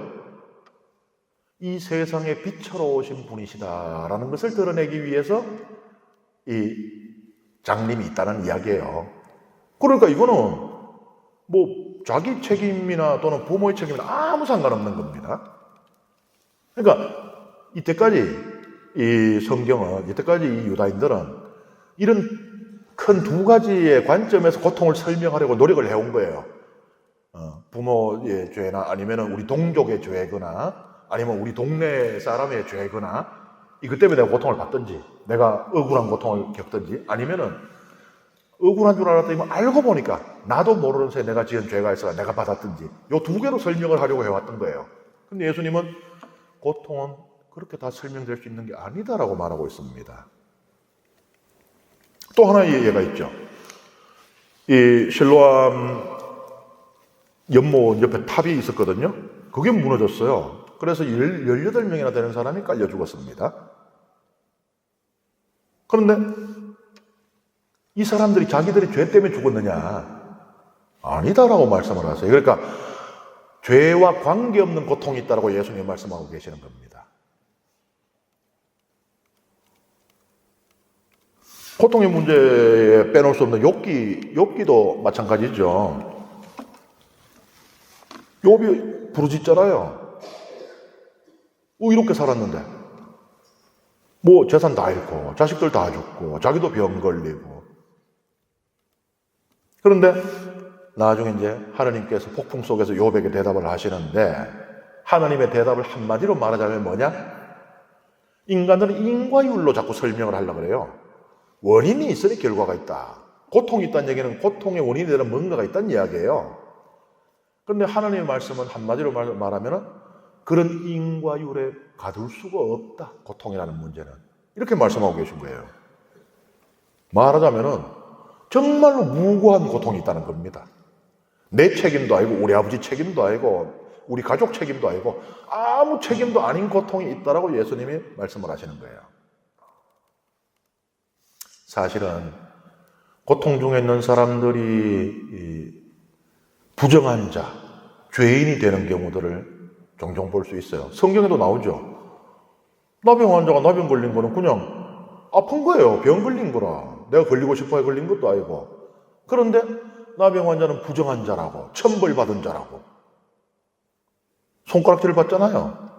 이 세상에 빛으로 오신 분이시다라는 것을 드러내기 위해서 이 장님이 있다는 이야기예요. 그러니까 이거는 뭐 자기 책임이나 또는 부모의 책임이나 아무 상관없는 겁니다. 그러니까 이때까지 이 성경은, 이때까지 이 유다인들은 이런 큰 두 가지의 관점에서 고통을 설명하려고 노력을 해온 거예요. 부모의 죄나 아니면 우리 동족의 죄거나 아니면 우리 동네 사람의 죄거나 이것 때문에 내가 고통을 받든지 내가 억울한 고통을 겪든지 아니면은 억울한 줄 알았더니 알고 보니까 나도 모르는 새에 내가 지은 죄가 있어서 내가 받았든지 이 두 개로 설명을 하려고 해왔던 거예요. 근데 예수님은 고통은 그렇게 다 설명될 수 있는 게 아니다라고 말하고 있습니다. 또 하나의 예가 있죠. 이 실로암 연못 옆에 탑이 있었거든요. 그게 무너졌어요. 그래서 18명이나 되는 사람이 깔려 죽었습니다. 그런데 이 사람들이 자기들이 죄 때문에 죽었느냐? 아니다라고 말씀을 하세요. 그러니까 죄와 관계없는 고통이 있다라고 예수님이 말씀하고 계시는 겁니다. 고통의 문제에 빼놓을 수 없는 욥기도 마찬가지죠. 욥이 부르짖잖아요. 이렇게 살았는데 뭐 재산 다 잃고 자식들 다 죽고 자기도 병 걸리고 그런데 나중에 이제 하느님께서 폭풍 속에서 욥에게 대답을 하시는데 하느님의 대답을 한마디로 말하자면 뭐냐? 인간들은 인과율로 자꾸 설명을 하려고 그래요. 원인이 있으니 결과가 있다. 고통이 있다는 얘기는 고통의 원인이 되는 뭔가가 있다는 이야기예요. 그런데 하나님의 말씀은 한마디로 말하면 그런 인과율에 가둘 수가 없다. 고통이라는 문제는. 이렇게 말씀하고 계신 거예요. 말하자면 정말로 무고한 고통이 있다는 겁니다. 내 책임도 아니고 우리 아버지 책임도 아니고 우리 가족 책임도 아니고 아무 책임도 아닌 고통이 있다라고 예수님이 말씀을 하시는 거예요. 사실은 고통 중에 있는 사람들이 부정한 자, 죄인이 되는 경우들을 종종 볼 수 있어요. 성경에도 나오죠. 나병 환자가 나병 걸린 거는 그냥 아픈 거예요. 병 걸린 거라. 내가 걸리고 싶어야 걸린 것도 아니고. 그런데 나병 환자는 부정한 자라고, 천벌받은 자라고 손가락질을 받잖아요.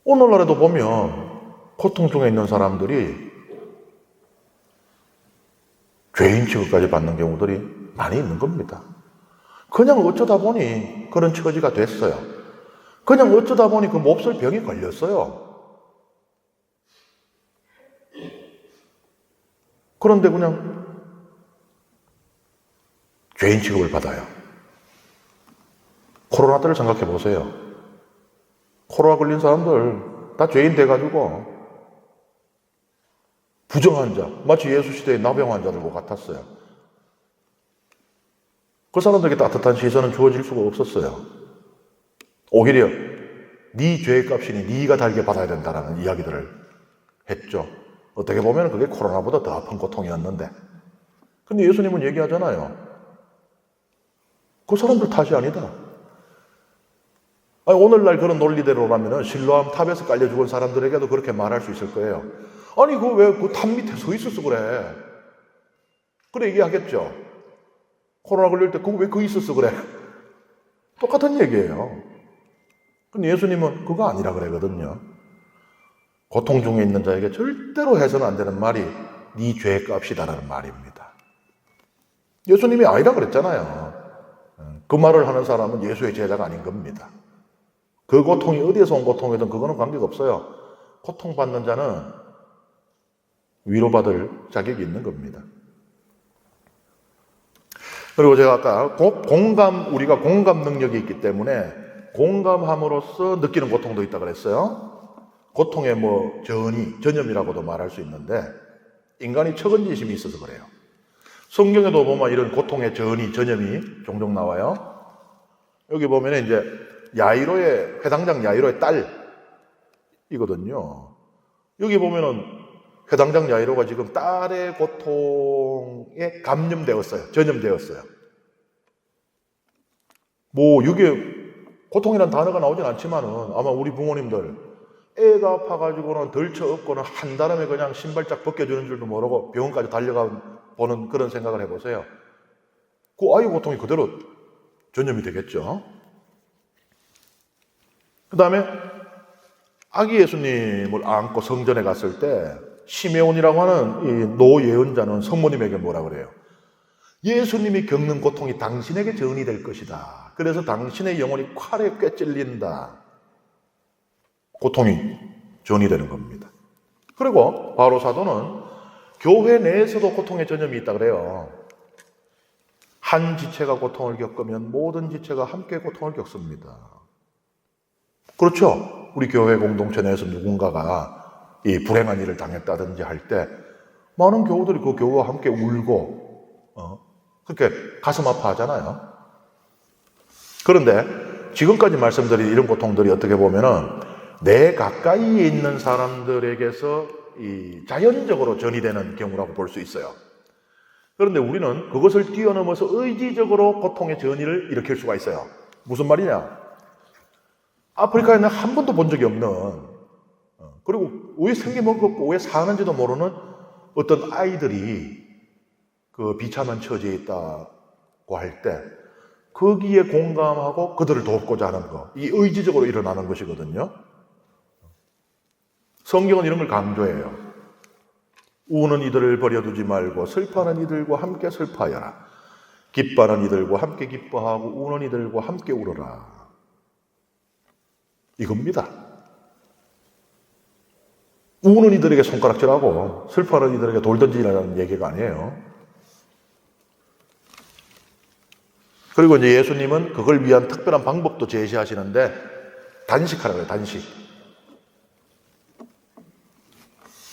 오늘날에도 보면 고통 중에 있는 사람들이 죄인 취급까지 받는 경우들이 많이 있는 겁니다. 그냥 어쩌다 보니 그런 처지가 됐어요. 그냥 어쩌다 보니 그 몹쓸 병이 걸렸어요. 그런데 그냥 죄인 취급을 받아요. 코로나 때를 생각해 보세요. 코로나 걸린 사람들 다 죄인 돼가지고 부정한 자, 마치 예수 시대의 나병 환자들과 같았어요. 그 사람들에게 따뜻한 시선은 주어질 수가 없었어요. 오히려 네 죄의 값이니 네가 달게 받아야 된다는 이야기들을 했죠. 어떻게 보면 그게 코로나보다 더 아픈 고통이었는데. 근데 예수님은 얘기하잖아요. 그 사람들 탓이 아니다. 아니, 오늘날 그런 논리대로라면 실로암 탑에서 깔려 죽은 사람들에게도 그렇게 말할 수 있을 거예요. 아니, 그 왜 그 탑 밑에 서 있어서 그래? 그래 얘기하겠죠. 코로나 걸릴 때 그거 왜 거기 있었어 그래? 똑같은 얘기예요. 근데 예수님은 그거 아니라 그러거든요. 고통 중에 있는 자에게 절대로 해서는 안 되는 말이 네 죄값이다라는 말입니다. 예수님이 아니라 그랬잖아요. 그 말을 하는 사람은 예수의 제자가 아닌 겁니다. 그 고통이 어디에서 온 고통이든 그거는 관계가 없어요. 고통받는 자는 위로받을 자격이 있는 겁니다. 그리고 제가 아까 우리가 공감 능력이 있기 때문에 공감함으로써 느끼는 고통도 있다고 그랬어요. 고통의 전염이라고도 말할 수 있는데 인간이 척은지심이 있어서 그래요. 성경에도 보면 이런 고통의 전염이 종종 나와요. 여기 보면 이제 회당장 야이로의 딸이거든요. 여기 보면은 회당장 야이로가 지금 딸의 고통에 전염되었어요. 이게 고통이란 단어가 나오진 않지만은 아마 우리 부모님들 애가 아파가지고는 덜쳐업고는 한다름에 그냥 신발짝 벗겨주는 줄도 모르고 병원까지 달려가 보는 그런 생각을 해보세요. 그 아이 고통이 그대로 전염이 되겠죠. 그 다음에 아기 예수님을 안고 성전에 갔을 때 시메온이라고 하는 이 노예언자는 성모님에게 뭐라 그래요? 예수님이 겪는 고통이 당신에게 전이 될 것이다. 그래서 당신의 영혼이 칼에 꿰찔린다. 고통이 전이 되는 겁니다. 그리고 바로 사도는 교회 내에서도 고통의 전염이 있다 그래요. 한 지체가 고통을 겪으면 모든 지체가 함께 고통을 겪습니다. 그렇죠? 우리 교회 공동체 내에서 누군가가 이 불행한 일을 당했다든지 할 때 많은 교우들이 그 교우와 함께 울고 그렇게 가슴 아파하잖아요. 그런데 지금까지 말씀드린 이런 고통들이 어떻게 보면은 내 가까이에 있는 사람들에게서 자연적으로 전이되는 경우라고 볼 수 있어요. 그런데 우리는 그것을 뛰어넘어서 의지적으로 고통의 전이를 일으킬 수가 있어요. 무슨 말이냐? 아프리카에는 한 번도 본 적이 없는, 그리고 왜 생기면 없고 왜 사는지도 모르는 어떤 아이들이 그 비참한 처지에 있다고 할 때 거기에 공감하고 그들을 돕고자 하는 거, 이 의지적으로 일어나는 것이거든요. 성경은 이런 걸 강조해요. 우는 이들을 버려두지 말고 슬퍼하는 이들과 함께 슬퍼하여라. 기뻐하는 이들과 함께 기뻐하고 우는 이들과 함께 울어라. 이겁니다. 우는 이들에게 손가락질하고 슬퍼하는 이들에게 돌 던지라는 얘기가 아니에요. 그리고 이제 예수님은 그걸 위한 특별한 방법도 제시하시는데 단식하라고요.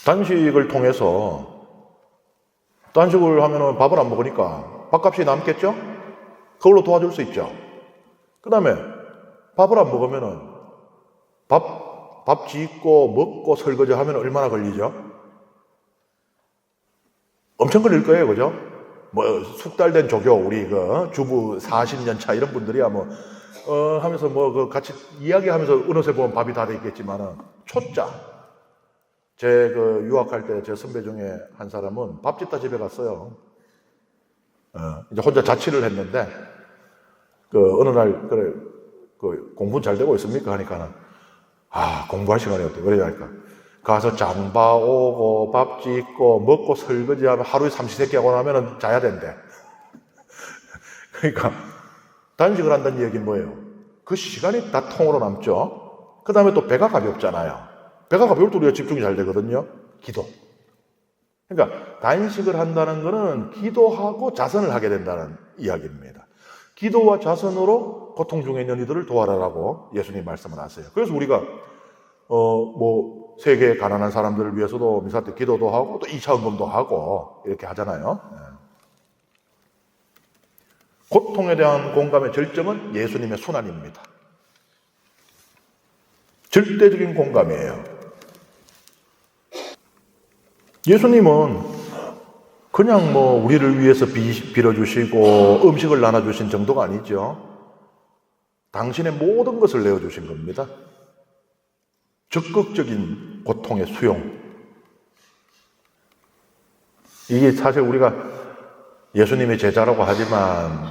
단식을 통해서 단식을 하면은 밥을 안 먹으니까 밥값이 남겠죠? 그걸로 도와줄 수 있죠. 그 다음에 밥을 안 먹으면은 밥 짓고 먹고 설거지 하면 얼마나 걸리죠? 엄청 걸릴 거예요, 그죠? 숙달된 조교, 우리 주부 40년 차 이런 분들이야 하면서 같이 이야기하면서 어느새 보면 밥이 다 돼 있겠지만은 제 유학할 때 제 선배 중에 한 사람은 밥 짓다 집에 갔어요. 이제 혼자 자취를 했는데 어느 날 공부 잘 되고 있습니까? 하니까는 공부할 시간이 없대. 그러니까 가서 장봐 오고 밥 짓고 먹고 설거지하면 하루에 삼시세끼 하고 나면은 자야 된대. 그러니까 단식을 한다는 얘기는 뭐예요? 그 시간이 다 통으로 남죠. 그 다음에 또 배가 가볍잖아요. 배가 가벼울 때 우리가 집중이 잘 되거든요. 기도. 그러니까 단식을 한다는 것은 기도하고 자선을 하게 된다는 이야기입니다. 기도와 자선으로 고통 중에 있는 이들을 도와라라고 예수님 말씀을 하세요. 그래서 우리가 세계의 가난한 사람들을 위해서도 미사 때 기도도 하고 또 2차 헌금도 하고 이렇게 하잖아요. 고통에 대한 공감의 절정은 예수님의 순환입니다. 절대적인 공감이에요. 예수님은 그냥 우리를 위해서 빌어주시고 음식을 나눠주신 정도가 아니죠. 당신의 모든 것을 내어주신 겁니다. 적극적인 고통의 수용. 이게 사실 우리가 예수님의 제자라고 하지만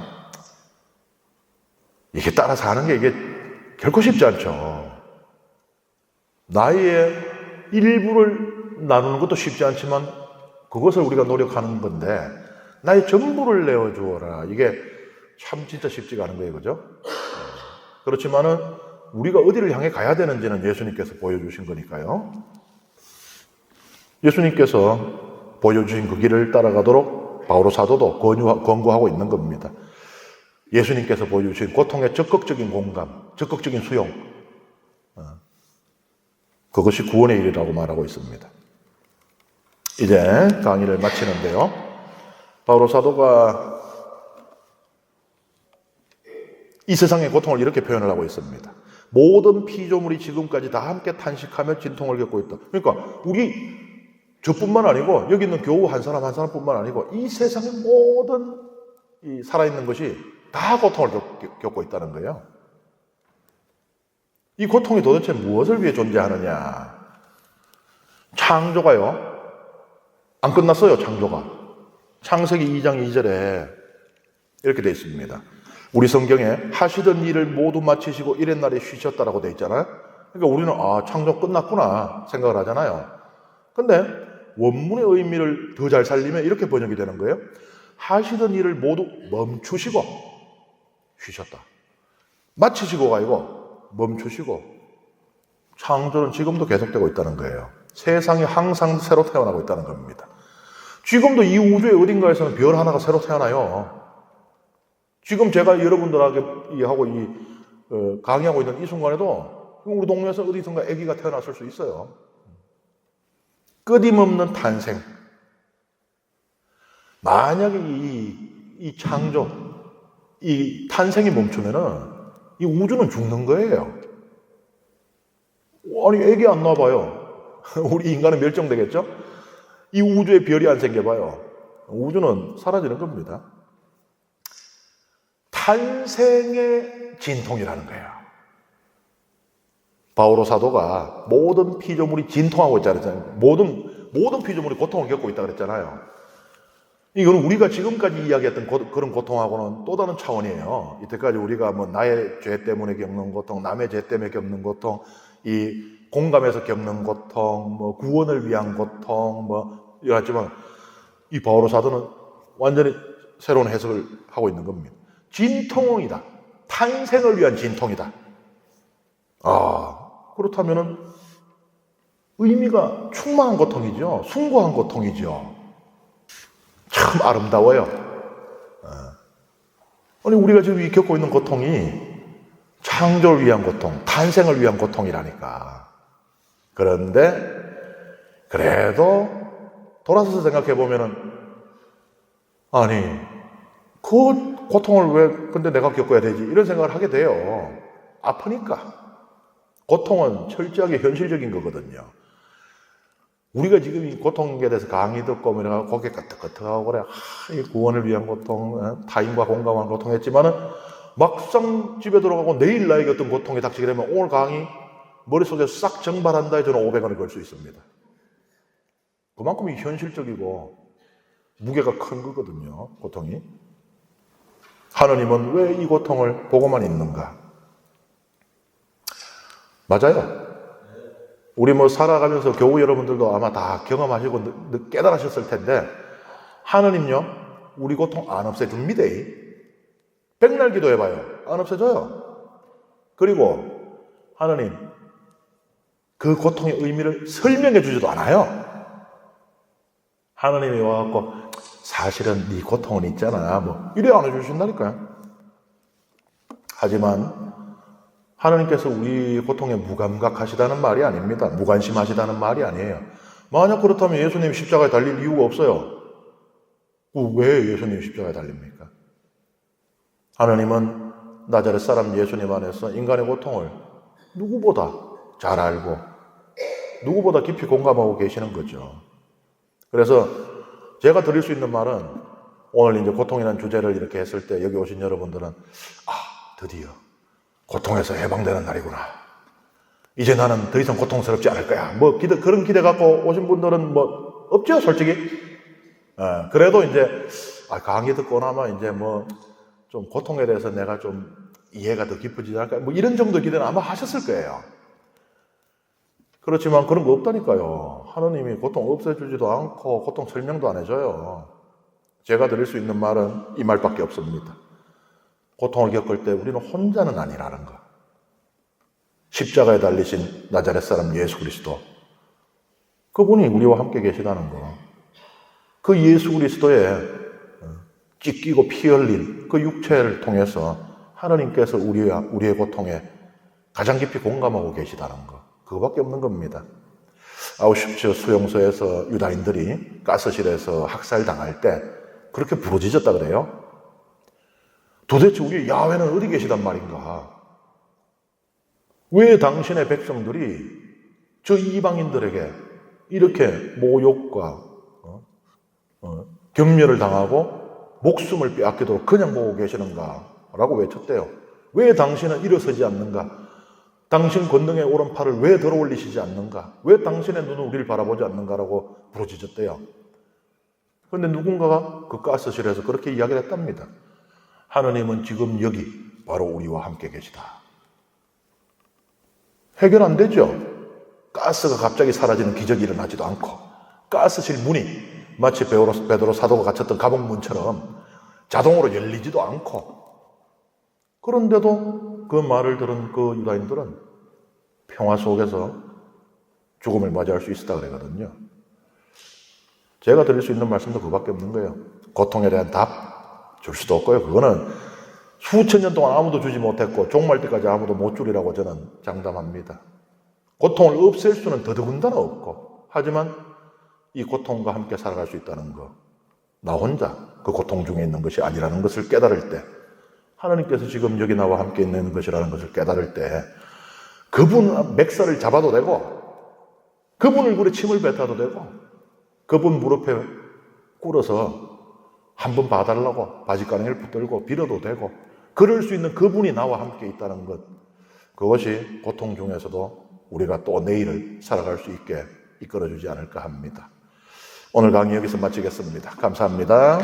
이게 따라 사는 게 이게 결코 쉽지 않죠. 나의 일부를 나누는 것도 쉽지 않지만 그것을 우리가 노력하는 건데, 나의 전부를 내어주어라. 이게 참 진짜 쉽지가 않은 거예요. 그죠? 그렇지만은 우리가 어디를 향해 가야 되는지는 예수님께서 보여주신 거니까요. 예수님께서 보여주신 그 길을 따라가도록 바오로 사도도 권고하고 있는 겁니다. 예수님께서 보여주신 고통의 적극적인 공감, 적극적인 수용, 그것이 구원의 일이라고 말하고 있습니다. 이제 강의를 마치는데요. 바오로 사도가 이 세상의 고통을 이렇게 표현을 하고 있습니다. 모든 피조물이 지금까지 다 함께 탄식하며 진통을 겪고 있다. 그러니까 우리 저뿐만 아니고 여기 있는 교우 한 사람 한 사람뿐만 아니고 이 세상의 모든 이 살아있는 것이 다 고통을 겪고 있다는 거예요. 이 고통이 도대체 무엇을 위해 존재하느냐? 창조가요. 안 끝났어요, 창조가. 창세기 2장 2절에 이렇게 되어 있습니다. 우리 성경에 하시던 일을 모두 마치시고 이튿날에 쉬셨다라고 되어 있잖아요. 그러니까 우리는 창조 끝났구나 생각을 하잖아요. 근데 원문의 의미를 더 잘 살리면 이렇게 번역이 되는 거예요. 하시던 일을 모두 멈추시고 쉬셨다. 마치시고가 아니고 멈추시고. 창조는 지금도 계속되고 있다는 거예요. 세상이 항상 새로 태어나고 있다는 겁니다. 지금도 이 우주의 어딘가에서는 별 하나가 새로 태어나요. 지금 제가 여러분들하고 하고 강의하고 있는 이 순간에도 우리 동네에서 어디선가 아기가 태어났을 수 있어요. 끊임없는 탄생. 만약에 이 창조, 이 탄생이 멈추면은 이 우주는 죽는 거예요. 아니, 아기 안 나와봐요. 우리 인간은 멸종되겠죠? 이 우주에 별이 안 생겨봐요. 우주는 사라지는 겁니다. 탄생의 진통이라는 거예요. 바오로 사도가 모든 피조물이 진통하고 있잖아요. 모든 피조물이 고통을 겪고 있다 그랬잖아요. 이거는 우리가 지금까지 이야기했던 그런 고통하고는 또 다른 차원이에요. 이때까지 우리가 뭐 나의 죄 때문에 겪는 고통, 남의 죄 때문에 겪는 고통, 이 공감에서 겪는 고통, 뭐 구원을 위한 고통, 뭐 이랬지만 이 바오로 사도는 완전히 새로운 해석을 하고 있는 겁니다. 진통이다. 탄생을 위한 진통이다. 그렇다면은 의미가 충만한 고통이죠. 숭고한 고통이죠. 참 아름다워요. 아니, 우리가 지금 겪고 있는 고통이 창조를 위한 고통, 탄생을 위한 고통이라니까. 그런데 그래도 돌아서서 생각해 보면은 아니, 그 고통을 왜 근데 내가 겪어야 되지? 이런 생각을 하게 돼요. 아프니까. 고통은 철저하게 현실적인 거거든요. 우리가 지금 이 고통에 대해서 강의 듣고 이러고 고개 까뜩까뜩하고 그래. 이 구원을 위한 고통, 타인과 공감하는 고통 했지만은 막상 집에 들어가고 내일 나에게 어떤 고통이 닥치게 되면 오늘 강의 머릿속에 싹 정발한다 해서 저는 500원을 걸 수 있습니다. 그만큼 현실적이고 무게가 큰 거거든요, 고통이. 하느님은 왜 이 고통을 보고만 있는가? 맞아요. 우리 살아가면서 교우 여러분들도 아마 다 경험하시고 깨달으셨을 텐데, 하느님요, 우리 고통 안 없애줍니다. 백날 기도해봐요. 안 없애줘요. 그리고 하느님, 그 고통의 의미를 설명해 주지도 않아요. 하느님이 와갖고, 사실은 네 고통은 있잖아. 이래 안 해주신다니까요. 하지만, 하느님께서 우리 고통에 무감각하시다는 말이 아닙니다. 무관심하시다는 말이 아니에요. 만약 그렇다면 예수님 십자가에 달릴 이유가 없어요. 왜 예수님 십자가에 달립니까? 하느님은 나자렛 사람 예수님 안에서 인간의 고통을 누구보다 잘 알고 누구보다 깊이 공감하고 계시는 거죠. 그래서 제가 드릴 수 있는 말은 오늘 이제 고통이라는 주제를 이렇게 했을 때 여기 오신 여러분들은 드디어 고통에서 해방되는 날이구나. 이제 나는 더 이상 고통스럽지 않을 거야. 그런 기대 갖고 오신 분들은 없죠, 솔직히. 그래도 이제, 강의 듣고 나면 이제 좀 고통에 대해서 내가 좀 이해가 더 깊어지지 않을까. 이런 정도 기대는 아마 하셨을 거예요. 그렇지만 그런 거 없다니까요. 하느님이 고통 없애주지도 않고 고통 설명도 안 해줘요. 제가 드릴 수 있는 말은 이 말밖에 없습니다. 고통을 겪을 때 우리는 혼자는 아니라는 거. 십자가에 달리신 나자렛 사람 예수 그리스도, 그분이 우리와 함께 계시다는 거. 그 예수 그리스도의 찢기고 피 흘린 그 육체를 통해서 하나님께서 우리의 고통에 가장 깊이 공감하고 계시다는 거. 그거밖에 없는 겁니다. 아우슈비츠 수용소에서 유다인들이 가스실에서 학살당할 때 그렇게 부르짖었다 그래요. 도대체 우리 야훼는 어디 계시단 말인가? 왜 당신의 백성들이 저 이방인들에게 이렇게 모욕과 경멸을 당하고 목숨을 빼앗기도록 그냥 보고 계시는가? 라고 외쳤대요. 왜 당신은 일어서지 않는가? 당신 권능의 오른팔을 왜 들어 올리시지 않는가? 왜 당신의 눈은 우리를 바라보지 않는가라고 부르짖었대요. 그런데 누군가가 그 가스실에서 그렇게 이야기를 했답니다. 하느님은 지금 여기 바로 우리와 함께 계시다. 해결 안 되죠? 가스가 갑자기 사라지는 기적이 일어나지도 않고, 가스실 문이 마치 베드로 사도가 갇혔던 감옥문처럼 자동으로 열리지도 않고, 그런데도 그 말을 들은 그 유다인들은 평화 속에서 죽음을 맞이할 수 있었다 그러거든요. 제가 드릴 수 있는 말씀도 그밖에 없는 거예요. 고통에 대한 답 줄 수도 없고요. 그거는 수천 년 동안 아무도 주지 못했고 종말 때까지 아무도 못 주리라고 저는 장담합니다. 고통을 없앨 수는 더더군다나 없고, 하지만 이 고통과 함께 살아갈 수 있다는 거, 나 혼자 그 고통 중에 있는 것이 아니라는 것을 깨달을 때, 하나님께서 지금 여기 나와 함께 있는 것이라는 것을 깨달을 때 그분 맥살을 잡아도 되고, 그분 얼굴에 침을 뱉어도 되고, 그분 무릎에 꿇어서 한번 봐달라고 바짓가랑이를 붙들고 빌어도 되고, 그럴 수 있는 그분이 나와 함께 있다는 것, 그것이 고통 중에서도 우리가 또 내일을 살아갈 수 있게 이끌어주지 않을까 합니다. 오늘 강의 여기서 마치겠습니다. 감사합니다.